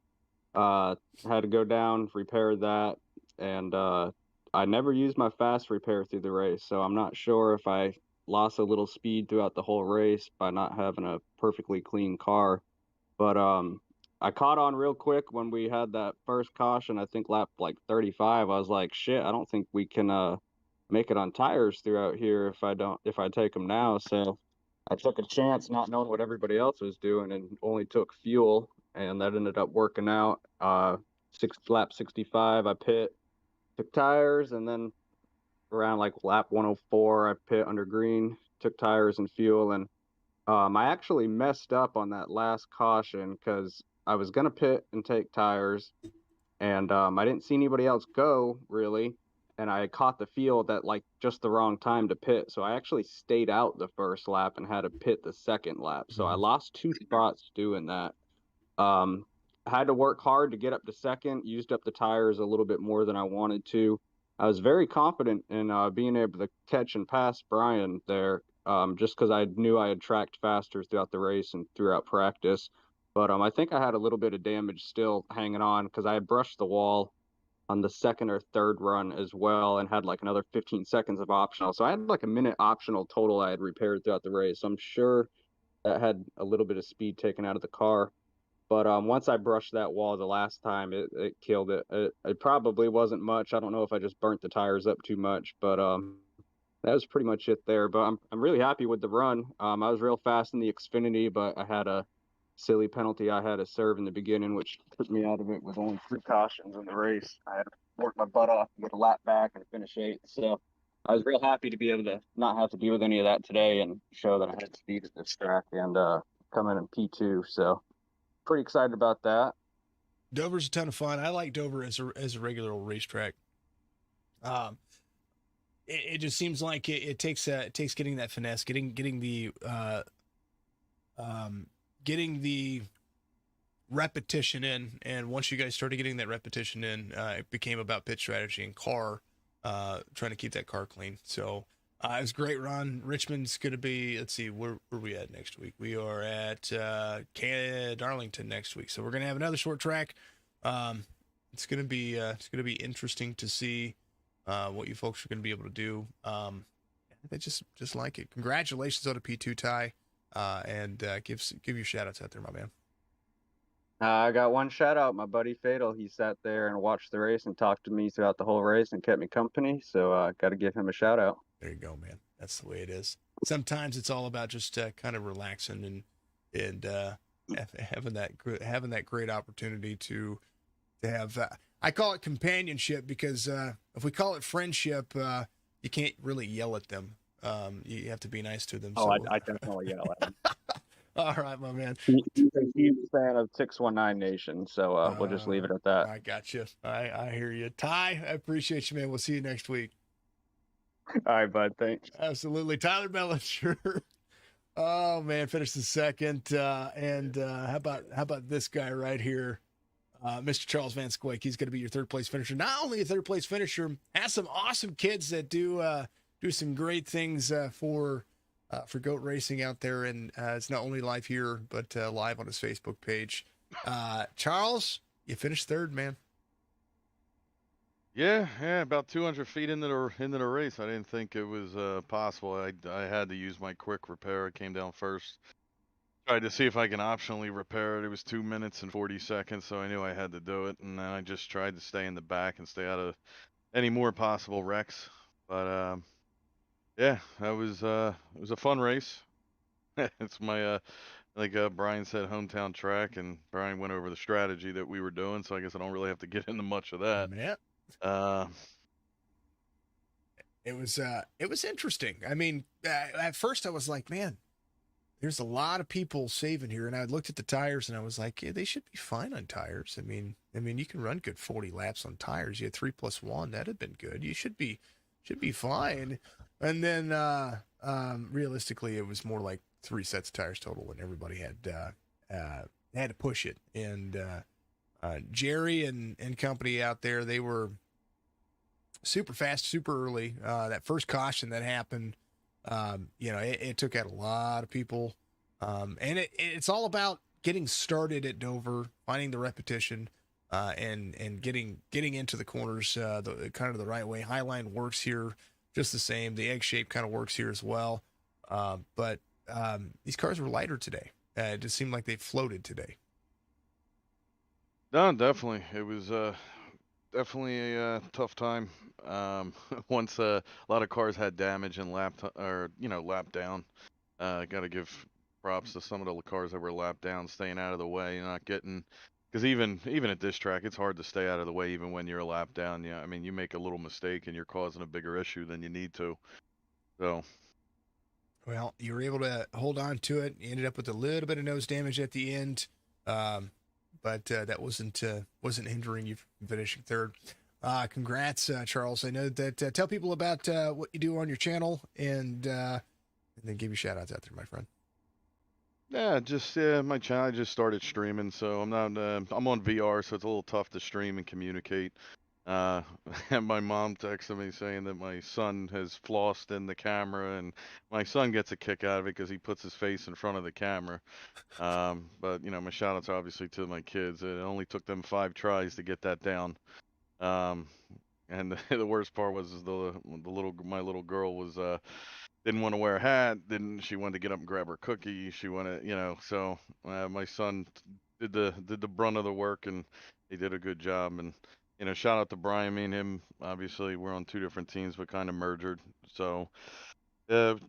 had to go down, repair that, and I never used my fast repair through the race. So I'm not sure if I lost a little speed throughout the whole race by not having a perfectly clean car. But I caught on real quick when we had that first caution. I think lap like 35. I was like, shit, I don't think we can make it on tires throughout here if I take them now. So I took a chance, not knowing what everybody else was doing, and only took fuel, and that ended up working out. Lap 65, I pit, took tires, and then around like lap 104, I pit under green, took tires and fuel, and I actually messed up on that last caution because I was gonna pit and take tires, and I didn't see anybody else go really, and I caught the field at like just the wrong time to pit, so I actually stayed out the first lap and had to pit the second lap. So I lost 2 spots doing that. Um, I had to work hard to get up to second, used up the tires a little bit more than I wanted to. I was very confident in being able to catch and pass Brian there, just because I knew I had tracked faster throughout the race and throughout practice. But I think I had a little bit of damage still hanging on because I had brushed the wall on the second or third run as well and had like another 15 seconds of optional. So I had like a minute optional total I had repaired throughout the race. So I'm sure that had a little bit of speed taken out of the car. But once I brushed that wall the last time, it killed it. It probably wasn't much. I don't know if I just burnt the tires up too much, but that was pretty much it there. But I'm really happy with the run. I was real fast in the Xfinity, but I had a silly penalty I had to serve in the beginning, which took me out of it with only 3 cautions in the race. I had to work my butt off to get a lap back and finish 8th. So I was real happy to be able to not have to deal with any of that today and show that I had speed at this track and come in P2. So pretty excited about that. Dover's a ton of fun. I like Dover as a regular old racetrack. It just seems like it takes getting that finesse, getting the repetition in, and once you guys started getting that repetition in, it became about pit strategy and car, trying to keep that car clean. So it was a great run. Richmond's going to be, let's see, where are we at next week? We are at Darlington next week. So we're going to have another short track. It's going to be interesting to see what you folks are going to be able to do. I just like it. Congratulations on a P2 tie, and give your shout outs out there, my man. I got one shout out, my buddy Fatal. He sat there and watched the race and talked to me throughout the whole race and kept me company. So got to give him a shout out. There you go, man. That's the way it is. Sometimes it's all about just kind of relaxing and having that great opportunity to have. I call it companionship because if we call it friendship, you can't really yell at them. You have to be nice to them. Oh, So, I definitely yell at him. all right, my man. He's a huge fan of 619 Nation, so we'll just leave it at that. I got you. I hear you. Ty, I appreciate you, man. We'll see you next week. All right, bud. Thanks. Absolutely. Tyler Bellinger. Oh man, finished the second. And how about this guy right here? Mr. Charles Van Squake. He's going to be your third place finisher. Not only a third place finisher, has some awesome kids that do some great things for goat racing out there, and it's not only live here but live on his Facebook page. Charles, you finished third, man. Yeah, about 200 feet into the race. I didn't think it was possible. I had to use my quick repair. I came down first. Tried to see if I can optionally repair it. It was 2 minutes and 40 seconds, so I knew I had to do it. And then I just tried to stay in the back and stay out of any more possible wrecks. But yeah, that was it was a fun race. It's my like Brian said, hometown track, and Brian went over the strategy that we were doing. So I guess I don't really have to get into much of that. Yeah. It was interesting. I mean, at first I was like, man, there's a lot of people saving here, and I looked at the tires and I was like, yeah, they should be fine on tires. I mean, you can run good 40 laps on tires. You had 3+1, that'd have been good. You should be fine. And then realistically, it was more like 3 sets of tires total, and everybody had to push it. And Jerry and company out there, they were super fast, super early. That first caution that happened, it took out a lot of people. And it's all about getting started at Dover, finding the repetition, and getting into the corners the kind of the right way. Highline works here just the same. The egg shape kind of works here as well. But these cars were lighter today. It just seemed like they floated today. No, definitely. It was definitely a tough time. Once a lot of cars had damage and lap down. Got to give props to some of the cars that were lap down, staying out of the way, not getting. Because even at this track, it's hard to stay out of the way even when you're a lap down. Yeah, I mean, you make a little mistake and you're causing a bigger issue than you need to. So. Well, you were able to hold on to it. You ended up with a little bit of nose damage at the end, but that wasn't hindering you from finishing third. Congrats, Charles. I know that. Tell people about what you do on your channel, and then give you shout outs out there, my friend. Yeah, just my channel. I just started streaming, so I'm not. I'm on VR, so it's a little tough to stream and communicate. And my mom texted me saying that my son has flossed in the camera, and my son gets a kick out of it because he puts his face in front of the camera. But my shout outs are obviously to my kids. It only took them 5 tries to get that down. And the worst part was my little girl was didn't want to wear a hat. She wanted to get up and grab her cookie. She wanted, so my son did the brunt of the work, and he did a good job. And shout out to Brian. Me and him, obviously, we're on 2 different teams, but kind of merged. So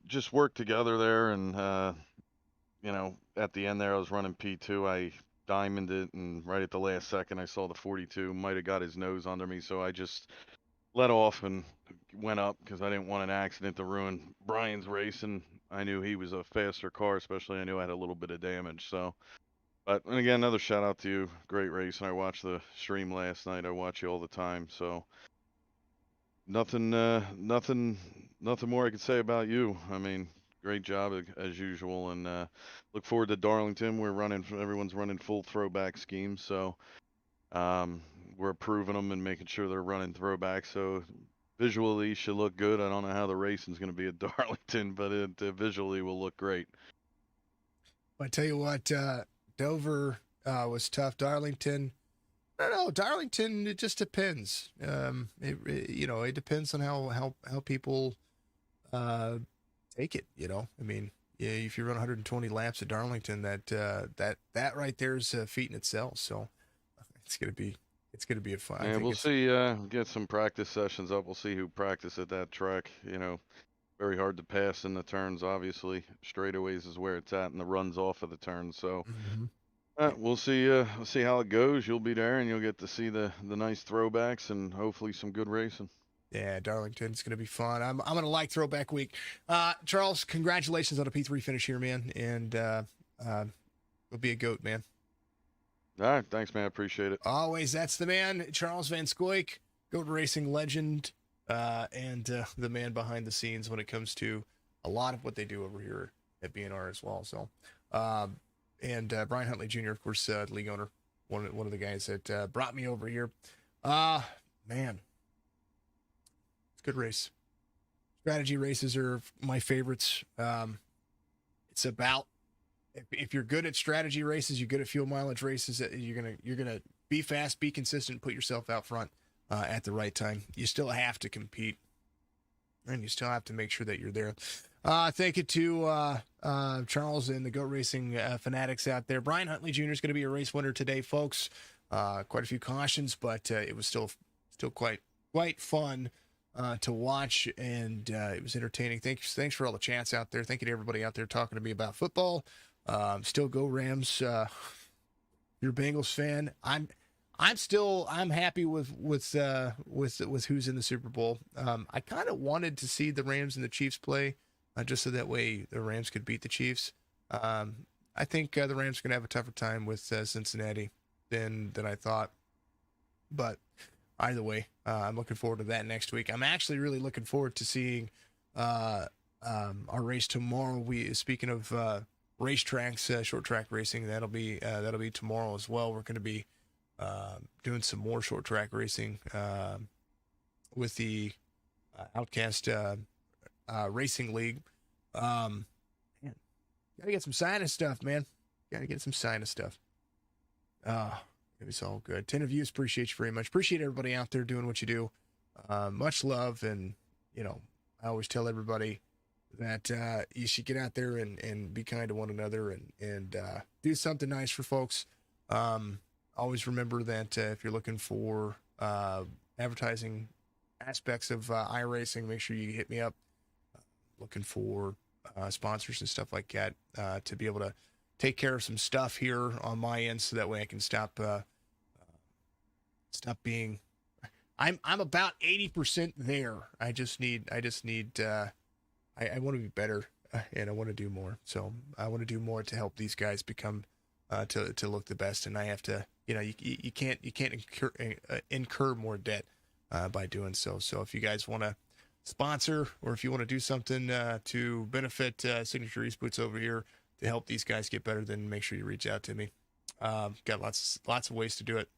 just worked together there. And at the end there, I was running P2. I diamonded it, and right at the last second, I saw the 42 might have got his nose under me, so I just let off and went up because I didn't want an accident to ruin Brian's race, and I knew he was a faster car, especially I knew I had a little bit of damage. So, but and again, another shout out to you. Great race, and I watched the stream last night. I watch you all the time, so nothing more I could say about you. I mean, great job as usual, and look forward to Darlington. Everyone's running full throwback schemes, so we're approving them and making sure they're running throwback. So visually should look good. I don't know how the racing's going to be at Darlington, but it visually will look great. I tell you what, Dover was tough. Darlington. I don't know. Darlington, it just depends. It depends on how people take it. I mean, yeah, if you run 120 laps at Darlington, that right there is a feat in itself. So it's gonna be a fun. Yeah, we'll see. Get some practice sessions up. We'll see who practice at that track. Very hard to pass in the turns. Obviously, straightaways is where it's at, and the runs off of the turns. So. We'll see. We'll see how it goes. You'll be there, and you'll get to see the nice throwbacks and hopefully some good racing. Yeah, Darlington's going to be fun. I'm going to like Throwback Week. Charles, congratulations on a P3 finish here, man. And you'll be a GOAT, man. All right, thanks, man. I appreciate it. Always, that's the man, Charles Van Scoyk, GOAT racing legend, and the man behind the scenes when it comes to a lot of what they do over here at BNR as well. So, and Brian Huntley Jr., of course, league owner, one of the guys that brought me over here. Man, it's a good race. Strategy races are my favorites. It's about if you're good at strategy races, you're good at fuel mileage races. You're gonna be fast, be consistent, put yourself out front at the right time. You still have to compete, and you still have to make sure that you're there. Thank you to Charles and the GOAT Racing fanatics out there. Brian Huntley Jr. is going to be a race winner today, folks. Quite a few cautions, but it was still quite fun to watch, and it was entertaining. Thanks for all the chats out there. Thank you to everybody out there talking to me about football. Still go Rams. You're a Bengals fan. I'm happy with who's in the Super Bowl. I kind of wanted to see the Rams and the Chiefs play, just so that way the Rams could beat the Chiefs. I think the Rams are going to have a tougher time with Cincinnati than I thought. But either way, I'm looking forward to that next week. I'm actually really looking forward to seeing our race tomorrow. Speaking of racetracks, short track racing, that'll be tomorrow as well. We're going to be doing some more short track racing with the Outcast Racing League. Man, gotta get some sinus stuff, man. Gotta get some sinus stuff. It was all good. 10 of you, appreciate you very much. Appreciate everybody out there doing what you do. Much love, and I always tell everybody that you should get out there and be kind to one another and do something nice for folks. Always remember that if you're looking for advertising aspects of iRacing, make sure you hit me up. Looking for sponsors and stuff like that to be able to take care of some stuff here on my end, so that way I can stop being. I'm about 80% there. I want to be better, and I want to do more. So I want to do more to help these guys become to look the best. And I have to, you can't incur more debt by doing so. So if you guys want to sponsor, or if you want to do something to benefit Signature East Boots over here to help these guys get better, then make sure you reach out to me. Got lots of ways to do it.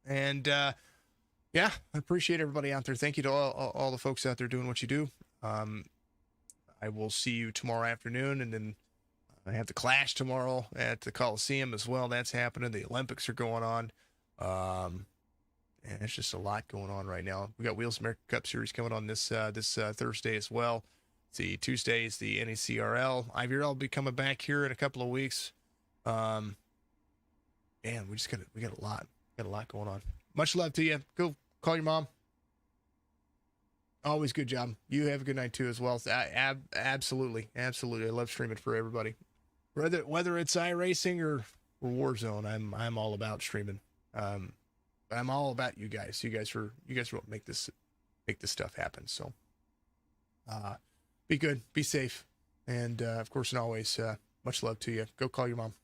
And yeah, I appreciate everybody out there. Thank you to all the folks out there doing what you do. I will see you tomorrow afternoon, and then I have the Clash tomorrow at the Coliseum as well. That's happening. The Olympics are going on. And it's just a lot going on right now. We got Wheels America Cup Series coming on this Thursday as well. The Tuesday is the NACRL. IVRL will be coming back here in a couple of weeks. Man, we got a lot going on. Much love to you. Go call your mom. Always good job. You have a good night too as well. Absolutely. I love streaming for everybody. Whether it's iRacing or Warzone, I'm all about streaming. I'm all about you guys. You guys are what make this stuff happen. So be good, be safe, and of course and always much love to you. Go call your mom.